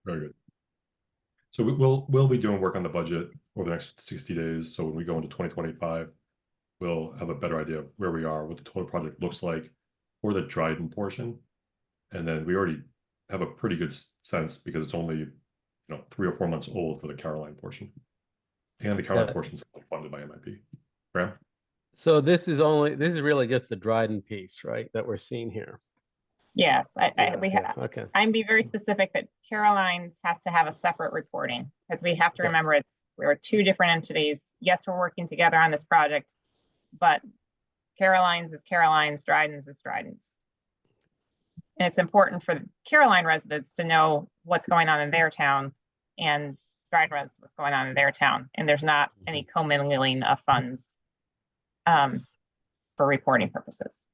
very good. So we'll be doing work on the budget over the next 60 days. So when we go into 2025, we'll have a better idea of where we are, what the total project looks like for the Dryden portion. And then we already have a pretty good sense because it's only 3 or 4 months old for the Caroline portion, and the Caroline portion is funded by MIP. Graham? So this is really just the Dryden piece, right, that we're seeing here. Yes, we Yeah, have. okay. I'm be very specific that Caroline's has to have a separate reporting because we have to Okay. remember we're two different entities. Yes, we're working together on this project, but Caroline's is Caroline's, Dryden's is Dryden's. And it's important for Caroline residents to know what's going on in their town and Dryden residents what's going on in their town. And there's not any commingling of funds for reporting purposes.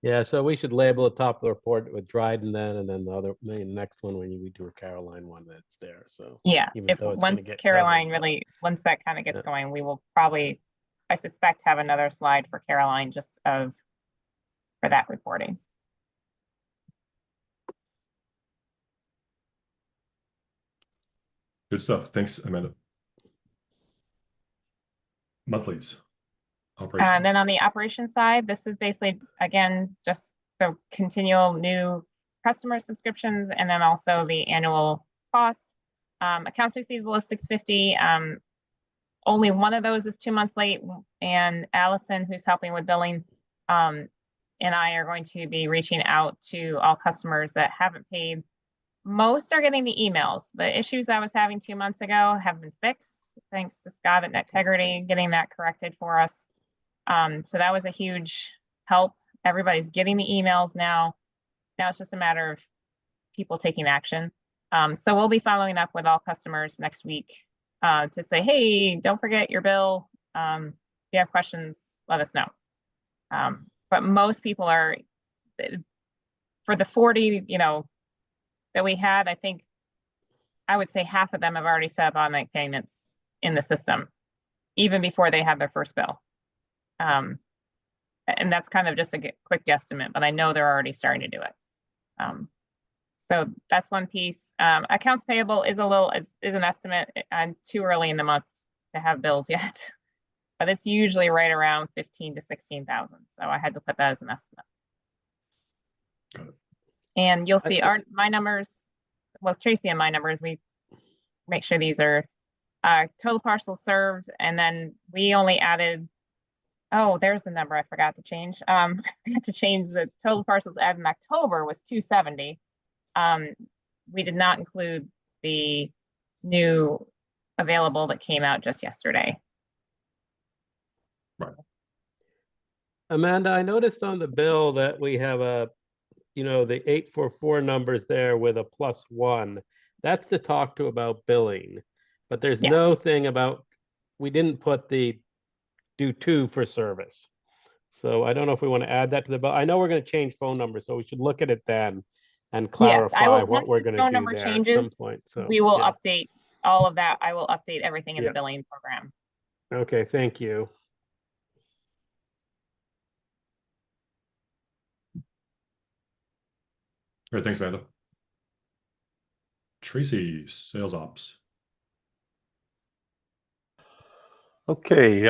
Yeah, so we should label the top of the report with Dryden then, and then the next one when we do a Caroline one that's there. So yeah, even if though it's gonna once get Caroline covered. once that kind of gets Yeah. going, we will probably, I suspect, have another slide for Caroline just for that reporting. Good stuff. Thanks, Amanda. Monthlies. Operation. And then on the operation side, this is basically, again, just the continual new customer subscriptions and then also the annual cost. Accounts receivable is $650. Only one of those is 2 months late, and Allison, who's helping with billing, and I are going to be reaching out to all customers that haven't paid. Most are getting the emails. The issues I was having 2 months ago have been fixed, thanks to Scott at Netegrity getting that corrected for us. So that was a huge help. Everybody's getting the emails now. Now it's just a matter of people taking action. So we'll be following up with all customers next week to say, hey, don't forget your bill. If you have questions, let us know. But most people are, for the 40, that we had, I think I would say half of them have already set up automatic payments in the system, even before they had their first bill. And that's kind of just a quick guesstimate, but I know they're already starting to do it. So that's one piece. Accounts payable is is an estimate. I'm too early in the month to have bills yet, but it's usually right around 15 to 16,000. So I had to put that as an estimate. Got it. And you'll see my numbers, well, Tracy and my numbers, we make sure these are total parcels served. And then we only added, oh, there's the number I forgot to change. I had to change the total parcels added in October was 270. We did not include the new available that came out just yesterday. Right. Amanda, I noticed on the bill that we have the 844 numbers there with a +1. That's to talk to about billing, but there's Yes. no thing about, we didn't put the do 2 for service. So I don't know if we want to add that to the bill. I know we're going to change phone numbers, so we should look at it then and clarify what we're going to do there at some point. So we will yeah. update all of that. I will update everything in Yeah. the billing program. Okay, thank you. Great, thanks, Amanda. Tracy, sales ops. Okay,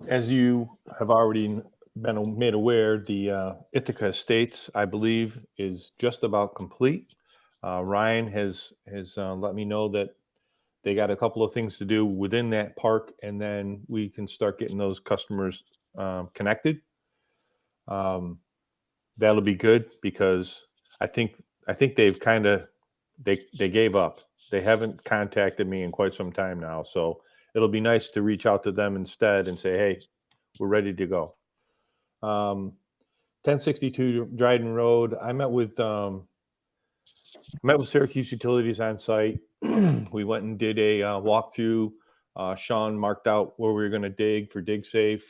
as you have already been made aware, the Ithaca Estates, I believe, is just about complete. Ryan has let me know that they got a couple of things to do within that park, and then we can start getting those customers connected. That'll be good because I think they've kind of they gave up. They haven't contacted me in quite some time now, so it'll be nice to reach out to them instead and say, hey, we're ready to go. 1062 Dryden Road. I met with Syracuse Utilities on site. We went and did a walkthrough. Sean marked out where we were going to dig for DigSafe.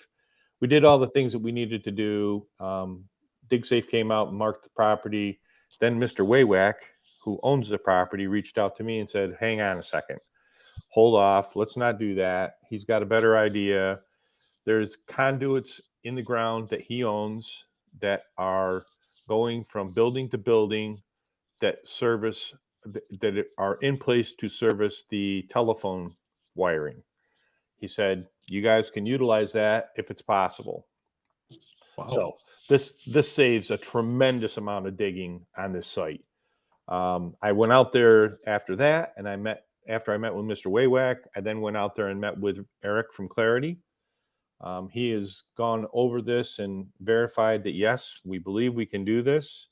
We did all the things that we needed to do. DigSafe came out and marked the property. Then Mr. Waywack, who owns the property, reached out to me and said, hang on a second. Hold off. Let's not do that. He's got a better idea. There's conduits in the ground that he owns that are going from building to building that are in place to service the telephone wiring. He said, you guys can utilize that if it's possible. Wow. So this saves a tremendous amount of digging on this site. I went out there after that, and after I met with Mr. Waywack, I then went out there and met with Eric from Clarity. He has gone over this and verified that, yes, we believe we can do this.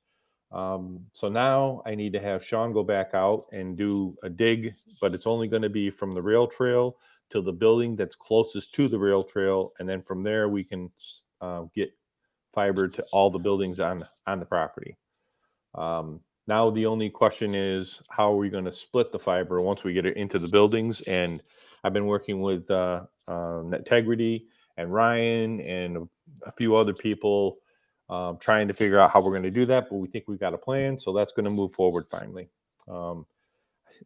So now I need to have Sean go back out and do a dig, but it's only going to be from the rail trail to the building that's closest to the rail trail. And then from there, we can get fiber to all the buildings on the property. Now the only question is, how are we going to split the fiber once we get it into the buildings? And I've been working with Integrity and Ryan and a few other people trying to figure out how we're going to do that, but we think we've got a plan, so that's going to move forward finally.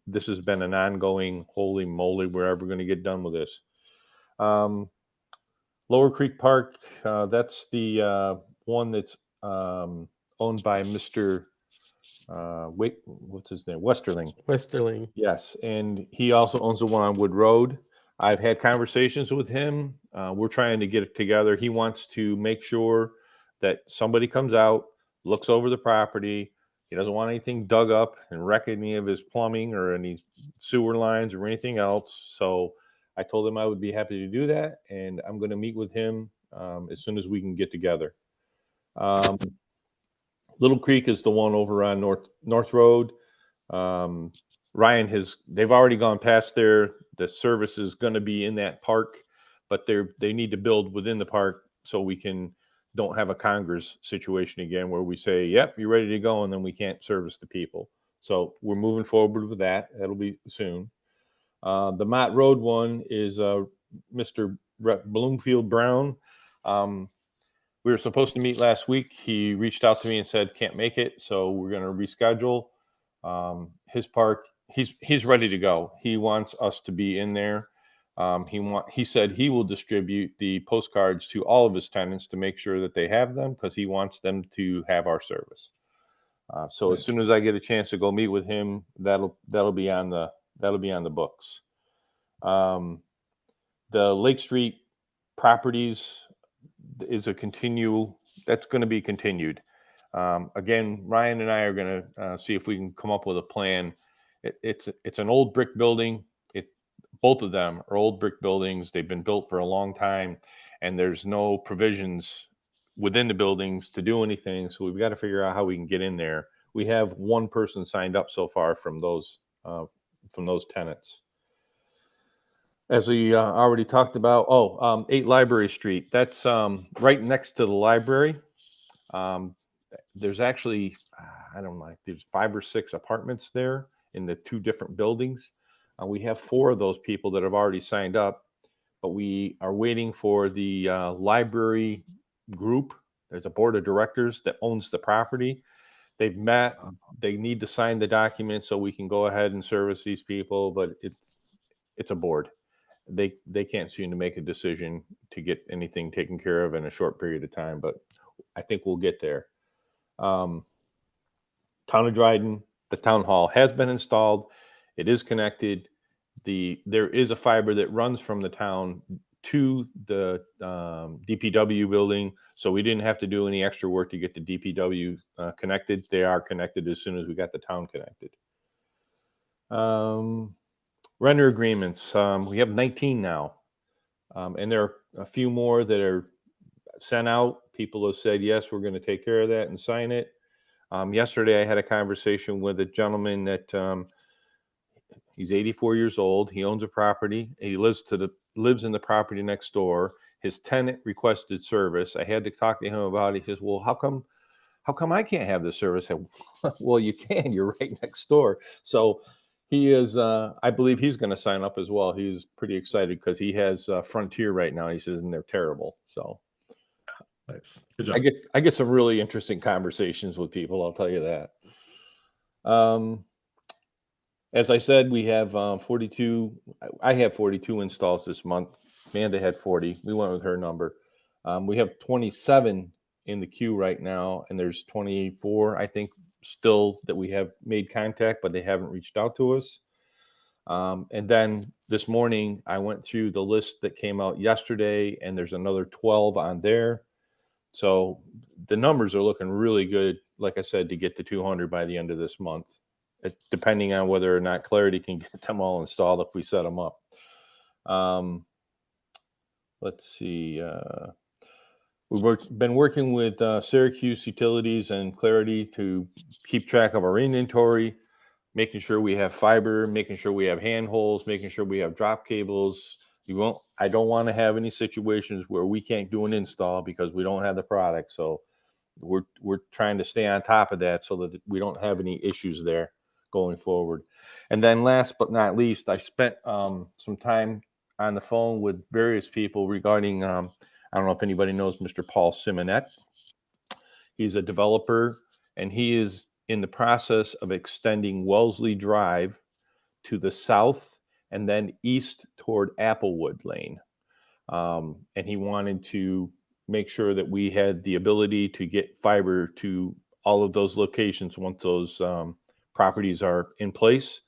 This has been an ongoing, holy moly, we're ever going to get done with this. Lower Creek Park, that's the one that's owned by Mr. What's his name? Westerling. Yes, and he also owns the one on Wood Road. I've had conversations with him. We're trying to get it together. He wants to make sure that somebody comes out, looks over the property. He doesn't want anything dug up and wreck any of his plumbing or any sewer lines or anything else. So I told him I would be happy to do that, and I'm going to meet with him as soon as we can get together. Little Creek is the one over on North Road. Ryan they've already gone past there. The service is going to be in that park, but they need to build within the park so we don't have a Congress situation again where we say, yep, you're ready to go, and then we can't service the people. So we're moving forward with that. That'll be soon. The Mott Road one is Mr. Bloomfield Brown. We were supposed to meet last week. He reached out to me and said, can't make it. So we're going to reschedule his park. He's ready to go. He wants us to be in there. He said he will distribute the postcards to all of his tenants to make sure that they have them, because he wants them to have our service. So nice. As soon as I get a chance to go meet with him, that'll be on the books. The Lake Street properties is that's going to be continued. Again, Ryan and I are going to see if we can come up with a plan. It's an old brick building. Both of them are old brick buildings. They've been built for a long time, and there's no provisions within the buildings to do anything. So we've got to figure out how we can get in there. We have one person signed up so far from those tenants. As we already talked about, 8 Library Street. That's right next to the library. There's actually, there's 5 or 6 apartments there in the 2 different buildings. We have 4 of those people that have already signed up, but we are waiting for the library group. There's a board of directors that owns the property. They've met. They need to sign the document so we can go ahead and service these people, but it's a board. They can't seem to make a decision to get anything taken care of in a short period of time, but I think we'll get there. Town of Dryden, the town hall has been installed. It is connected. There is a fiber that runs from the town to the DPW building, so we didn't have to do any extra work to get the DPW connected. They are connected as soon as we got the town connected. Render agreements. We have 19 now, and there are a few more that are sent out. People have said, yes, we're going to take care of that and sign it. Yesterday, I had a conversation with a gentleman that he's 84 years old. He owns a property. He lives in the property next door. His tenant requested service. I had to talk to him about it. He says, well, how come I can't have this service? I said, well, you can. You're right next door. So he is, I believe he's going to sign up as well. He's pretty excited because he has Frontier right now. He says, and they're terrible. So nice. Good job. I get some really interesting conversations with people. I'll tell you that. As I said, we have 42. I have 42 installs this month. Amanda had 40. We went with her number. We have 27 in the queue right now, and there's 24, I think, still that we have made contact, but they haven't reached out to us. And then this morning, I went through the list that came out yesterday, and there's another 12 on there. So the numbers are looking really good, like I said, to get to 200 by the end of this month, depending on whether or not Clarity can get them all installed if we set them up. Let's see. We've been working with Syracuse Utilities and Clarity to keep track of our inventory, making sure we have fiber, making sure we have handholds, making sure we have drop cables. I don't want to have any situations where we can't do an install because we don't have the product. So we're trying to stay on top of that so that we don't have any issues there going forward. And then last but not least, I spent some time on the phone with various people regarding, I don't know if anybody knows Mr. Paul Simonet. He's a developer, and he is in the process of extending Wellesley Drive to the south and then east toward Applewood Lane. And he wanted to make sure that we had the ability to get fiber to all of those locations once those properties are in place.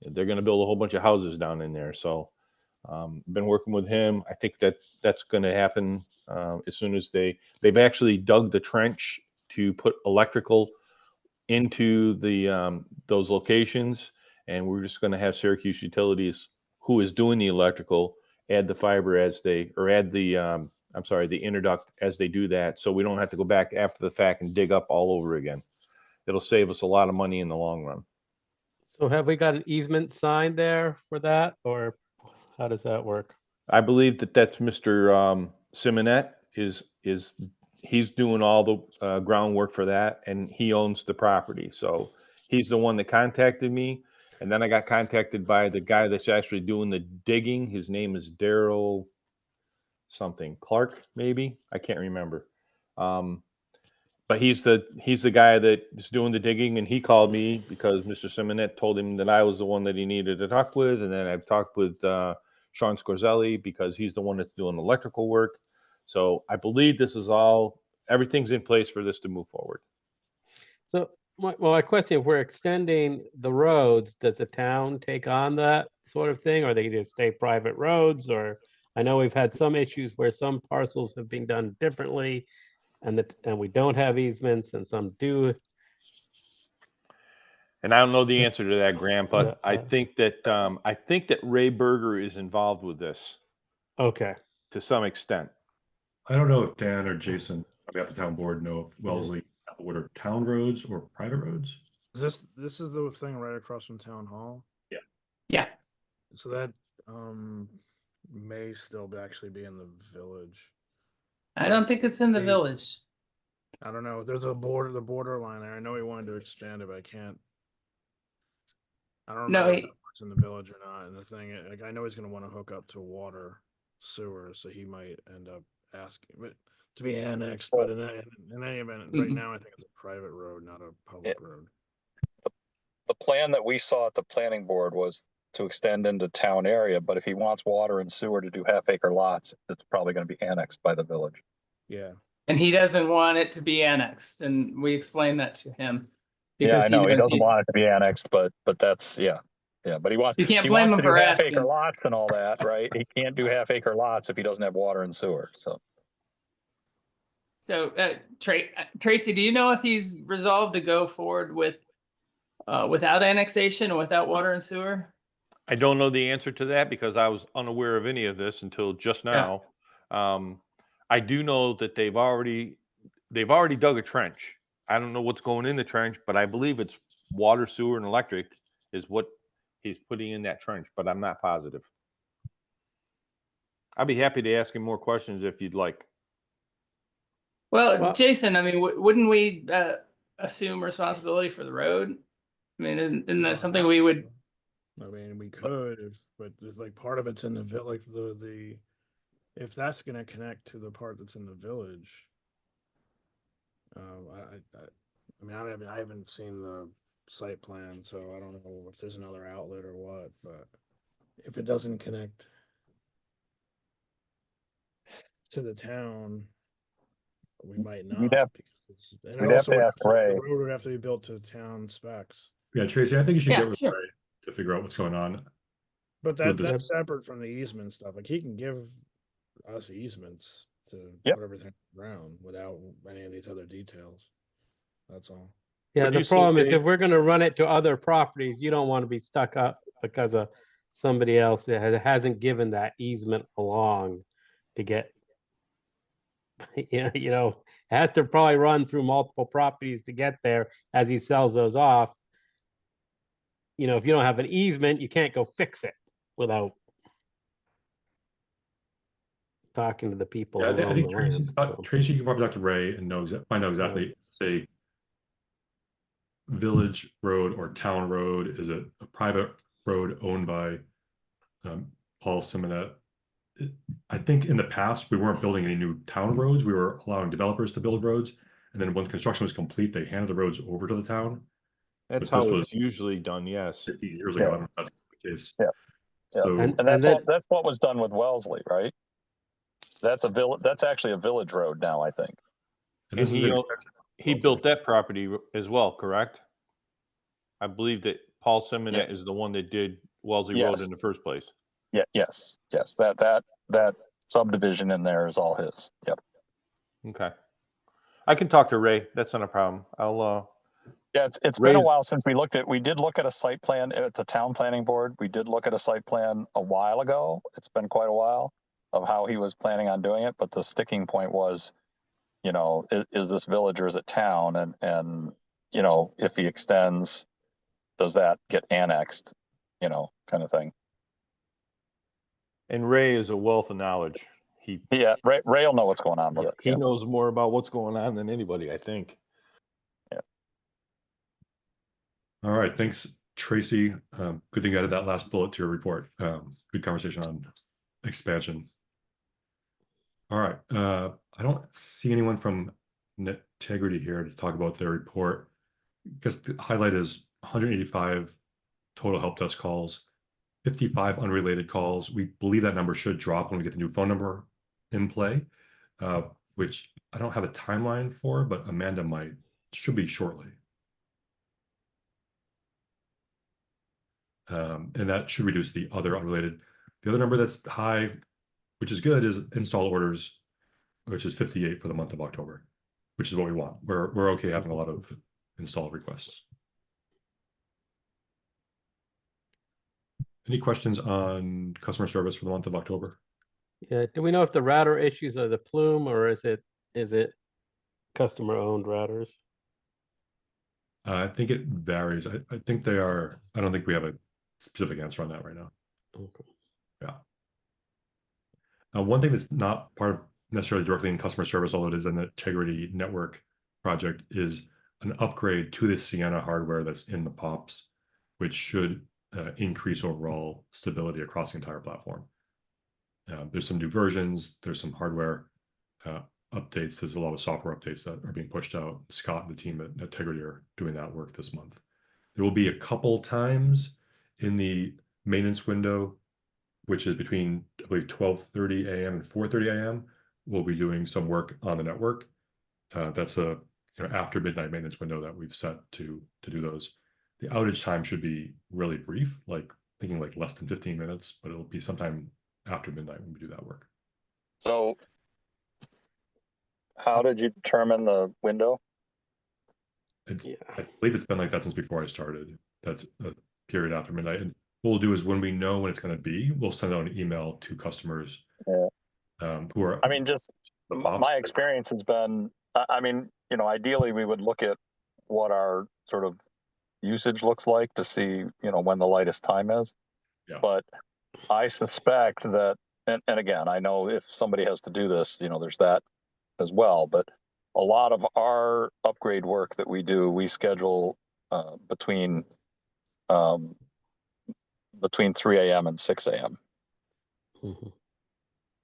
They're going to build a whole bunch of houses down in there. So been working with him. I think that's going to happen as soon as they've actually dug the trench to put electrical into the those locations, and we're just going to have Syracuse Utilities, who is doing the electrical, add the fiber as they, or add the the interduct as they do that, so we don't have to go back after the fact and dig up all over again. It'll save us a lot of money in the long run. So have we got an easement signed there for that, or how does that work? I believe that's Mr. Simonet he's doing all the groundwork for that, and he owns the property. So he's the one that contacted me, and then I got contacted by the guy that's actually doing the digging. His name is Daryl something Clark, maybe, I can't remember. But he's the guy that is doing the digging, and he called me because Mr. Simonet told him that I was the one that he needed to talk with, and then I've talked with Sean Scorzelli because he's the one that's doing electrical work. So I believe everything's in place for this to move forward. So my question, if we're extending the roads, does the town take on that sort of thing, or they just stay private roads? Or I know we've had some issues where some parcels have been done differently, and we don't have easements, and some do. And I don't know the answer to that, Graham, but Yeah, I think that Ray Berger is involved with this Okay. to some extent. I don't know if Dan or Jason, on behalf of the town board, know if Wellesley, Applewood are town roads or private roads. This is the thing right across from town hall. Yeah. So that may still actually be in the village. I don't think it's in the village. I don't know. There's the borderline there. I know he wanted to expand it, but I can't. I don't know if it's in the village or not. And the thing, like, I know he's going to want to hook up to water, sewer, so he might end up asking, but to be annexed. But in any event, right now I think it's a private road, not a public road. The plan that we saw at the planning board was to extend into town area, but if he wants water and sewer to do half-acre lots, it's probably going to be annexed by the village. Yeah. And he doesn't want it to be annexed, and we explained that to him. Yeah, I know he doesn't he, want it to be annexed, but that's but he wants You can't he blame wants him to for do half-acre asking. lots and all that, right? He can't do half-acre lots if he doesn't have water and sewer. So, Tracy, do you know if he's resolved to go forward with without annexation and without water and sewer? I don't know the answer to that because I was unaware of any of this until just now. I do know that they've already dug a trench. I don't know what's going in the trench, but I believe it's water, sewer, and electric is what he's putting in that trench, but I'm not positive. I'd be happy to ask him more questions if you'd like. Well, Jason, I mean, wouldn't we assume responsibility for the road? I mean, isn't that something we would? I mean, we could, but it's like part of it's in the village. Like the if that's going to connect to the part that's in the village. I mean, I haven't seen the site plan, so I don't know if there's another outlet or what. But if it doesn't connect to the town, we might not. We'd have to ask Ray. The road would have to be built to town specs. Yeah, Tracy, I think you should get with sure. Ray to figure out what's going on. But that's separate from the easement stuff. Like, he can give us easements to Yep. put everything around without any of these other details. That's all. Yeah, Would the you say, problem is Dave- if we're gonna run it to other properties, you don't want to be stuck up because of somebody else that hasn't given that easement along to get, you know, has to probably run through multiple properties to get there as he sells those off. You know, if you don't have an easement, you can't go fix it without talking to the people Yeah, who I own think the Tracy, land. so. Tracy can probably talk to Ray and find out exactly, say, village road or town road. Is it a private road owned by Paul Simonet? I think in the past, we weren't building any new town roads. We were allowing developers to build roads. And then when construction was complete, they handed the roads over to the town. That's But this how was it's usually done, yes. 50 years ago. I don't know if that's the case. Yeah. Yeah. So, And- And that's then- that's what was done with Wellesley, right? That's a village. That's actually a village road now, I think. and this And is he an o- extension of He Wellesley. built that property as well, correct? I believe that Paul Simonet is the one that did Wellesley Road Yes. in the first place. Yeah. Yes. That subdivision in there is all his. Yep. Okay. I can talk to Ray. That's not a problem. I'll Yeah, it's been a Raise- while since we did look at a site plan at the town planning board. We did look at a site plan a while ago. It's been quite a while of how he was planning on doing it, but the sticking point was, you know, is this village or is it town? And you know, if he extends, does that get annexed? You know, kind of thing. and Ray is a wealth of knowledge. Yeah, Ray will know what's going on with it. He Yeah. knows more about what's going on than anybody, I think. All right, thanks, Tracy. Good thing you added that last bullet to your report. Good conversation on expansion. All right, I don't see anyone from Integrity here to talk about their report. I guess the highlight is 185 total help desk calls, 55 unrelated calls. We believe that number should drop when we get the new phone number in play, which I don't have a timeline for, but Amanda should be shortly. And that should reduce the other unrelated. The other number that's high, which is good, is install orders, which is 58 for the month of October, which is what we want. We're okay having a lot of install requests. Any questions on customer service for the month of October? Yeah, do we know if the router issues are the plume or is it customer owned routers? I think it varies. I think they are. I don't think we have a specific answer on that right now. Okay. Yeah. One thing that's not part of necessarily directly in customer service, although it is an Integrity Network project, is an upgrade to the Sienna hardware that's in the POPs, which should increase overall stability across the entire platform. There's some new versions. There's some hardware updates. There's a lot of software updates that are being pushed out. Scott and the team at Integrity are doing that work this month. There will be a couple times in the maintenance window, which is between, I believe, 12:30 a.m. and 4:30 a.m. We'll be doing some work on the network. That's a after midnight maintenance window that we've set to do those. The outage time should be really brief, thinking like less than 15 minutes, but it'll be sometime after midnight when we do that work. So, how did you determine the window? I believe it's been like that since before I started. That's a period after midnight. And what we'll do is when we know when it's going to be, we'll send out an email to customers who are. I mean, just my experience has been, I mean, ideally we would look at what our sort of usage looks like to see, when the lightest time is. Yeah. But I suspect that, and again, I know if somebody has to do this, there's that as well. But a lot of our upgrade work that we do, we schedule between 3 a.m. and 6 a.m. Mm-hmm.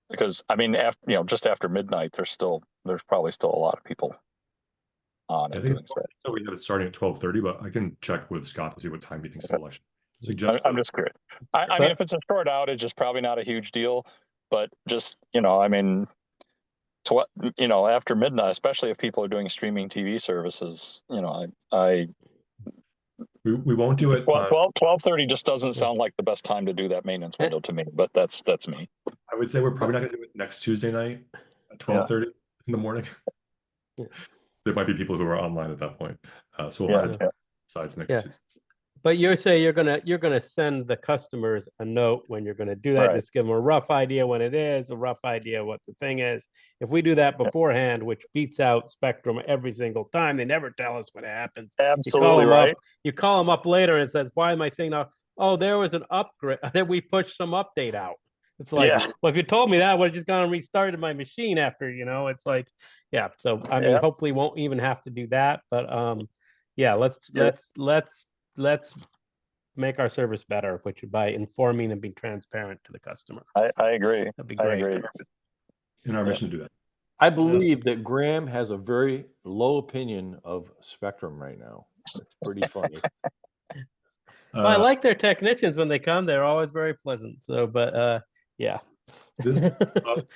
Because I mean, after just after midnight, there's probably still a lot of people on I it think doing stuff. so. We have it starting at 12:30, but I can check with Scott to see what time he thinks the election. I'm just curious. I mean, if it's a short outage, it's probably not a huge deal, but just I mean, after midnight, especially if people are doing streaming TV services, we won't do it. 12:30 just doesn't sound like the best time to do that maintenance window to me, but that's me. I would say we're probably not going to do it next Tuesday night. 12:30 in the morning. Yeah. There might be people who are online at that point. So we'll Yeah, have sides next Yeah. Tuesday. But you're saying you're gonna send the customers a note when you're gonna do that, Right. just give them a rough idea when it is, a rough idea what the thing is. If we do that beforehand, which beats out Spectrum every single time, they never tell us what happens. Absolutely right. You call them up later and it says, why is my thing now? Oh, there was an upgrade, then we pushed some update out. It's like, Yeah. well, if you told me that, I would have just gone and restarted my machine after, it's like, yeah. So I mean, Yeah. hopefully won't even have to do that, but yeah, let's make our service better, which by informing and being transparent to the customer. I agree. That'd be I great. agree. In our mission to do that. I believe that Graham has a very low opinion of Spectrum right now. It's pretty funny. Well, I like their technicians when they come. They're always very pleasant. So, but yeah. A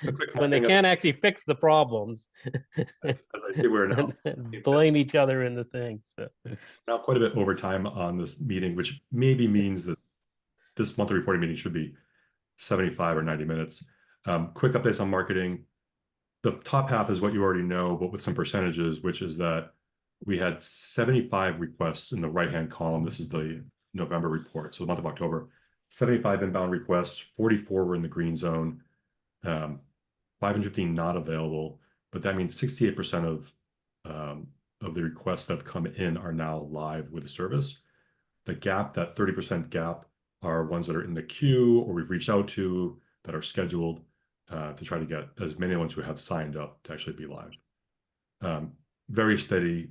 quick When they thing, can't actually fix the problems. as I say, we're now blame each other in the things. So. now quite a bit over time on this meeting, which maybe means that this monthly reporting meeting should be 75 or 90 minutes. Quick updates on marketing. The top half is what you already know, but with some percentages, which is that we had 75 requests in the right-hand column. This is the November report, so the month of October. 75 inbound requests, 44 were in the green zone, 515 not available, but that means 68% of the requests that come in are now live with the service. The gap, that 30% gap, are ones that are in the queue or we've reached out to that are scheduled to try to get as many ones who have signed up to actually be live. Very steady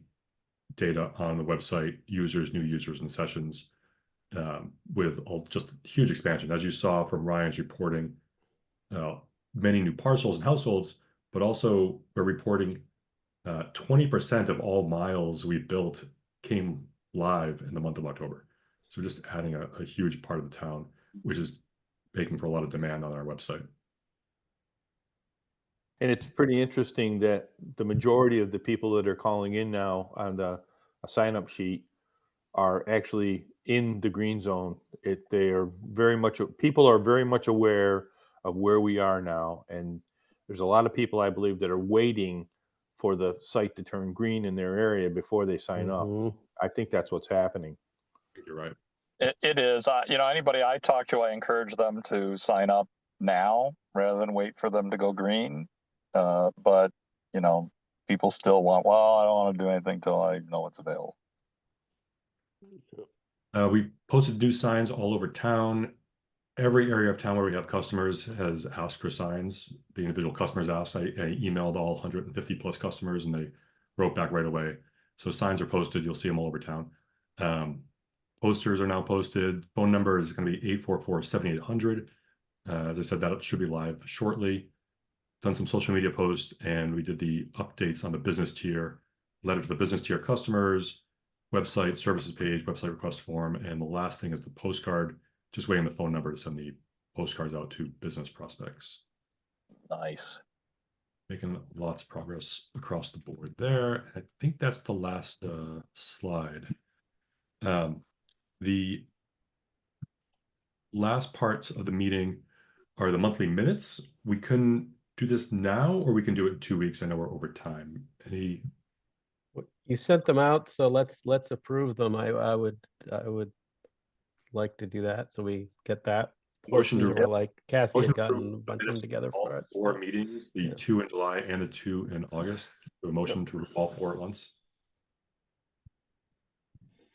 data on the website, users, new users, and sessions, with just huge expansion. As you saw from Ryan's reporting, many new parcels and households, but also we're reporting 20% of all miles we built came live in the month of October. So we're just adding a huge part of the town, which is making for a lot of demand on our website. And it's pretty interesting that the majority of the people that are calling in now on a sign-up sheet are actually in the green zone. They are people are very much aware of where we are now, and there's a lot of people, I believe, that are waiting for the site to turn green in their area before they sign up. I think that's what's happening. You're right. It is. Anybody I talk to, I encourage them to sign up now rather than wait for them to go green. But people still want. Well, I don't want to do anything till I know it's available. We posted new signs all over town. Every area of town where we have customers has asked for signs. The individual customers asked. I emailed all 150 plus customers and they wrote back right away. So signs are posted. You'll see them all over town. Posters are now posted. Phone number is going to be 844-7800. As I said, that should be live shortly. Done some social media posts, and we did the updates on the business tier, letter to the business tier customers, website services page, website request form, and the last thing is the postcard. Just waiting the phone number to send the postcards out to business prospects. Nice. Making lots of progress across the board there. I think that's the last slide. The last parts of the meeting are the monthly minutes. We couldn't do this now, or we can do it in 2 weeks. I know we're over time. You sent them out, so let's approve them. I would like to do that, so we get that Motion portion, to- or like Cassie motion had to gotten a approve bunch of them minutes together all for us. 4 meetings, the 2 in July and the 2 in August. A motion to all 4 at once.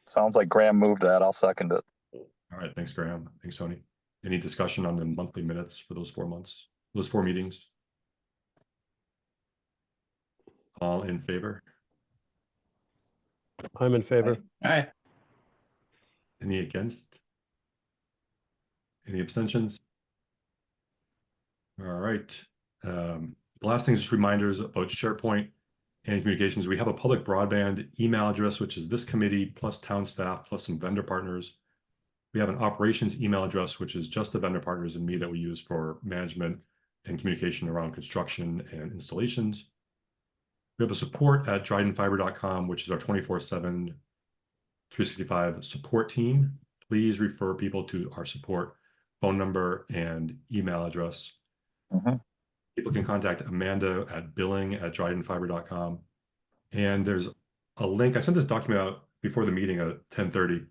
Sounds like Graham moved that. I'll second it. All right, thanks, Graham. Thanks, Tony. Any discussion on the monthly minutes for those 4 months, those 4 meetings? All in favor? I'm in favor. Aye. Any against? Any abstentions? All right. The last thing is just reminders about SharePoint and communications. We have a public broadband email address, which is this committee plus town staff plus some vendor partners. We have an operations email address, which is just the vendor partners and me that we use for management and communication around construction and installations. We have a support at drydenfiber.com, which is our 24/7, 365 support team. Please refer people to our support phone number and email address. People can contact Amanda at billing@drydenfiber.com. And there's a link. I sent this document out before the meeting at 10:30.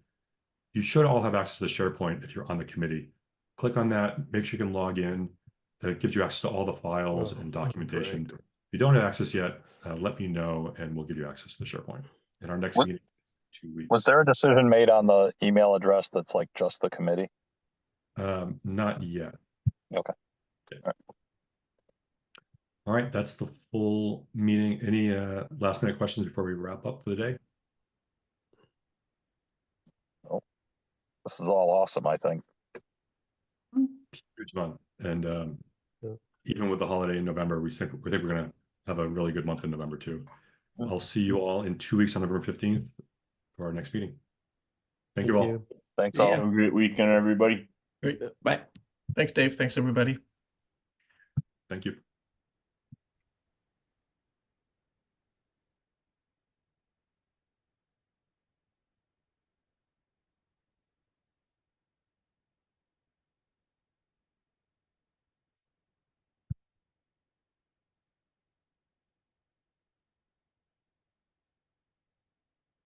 You should all have access to the SharePoint if you're on the committee. Click on that, make sure you can log in. It gives you access to all the files and documentation. great. If you don't have access yet, let me know and we'll give you access to the SharePoint. And our next What- meeting is in 2 weeks. Was there a decision made on the email address that's like just the committee? Not yet. Okay. All right, that's the full meeting. Any last minute questions before we wrap up for the day? This is all awesome, I think. Huge month. And Yeah. even with the holiday in November, we think we're going to have a really good month in November too. I'll see you all in 2 weeks on November 15th for our next meeting. Thank you all. Thanks See all. ya. Have a great weekend, everybody. Great. Bye. Thanks, Dave. Thanks, everybody. Thank you.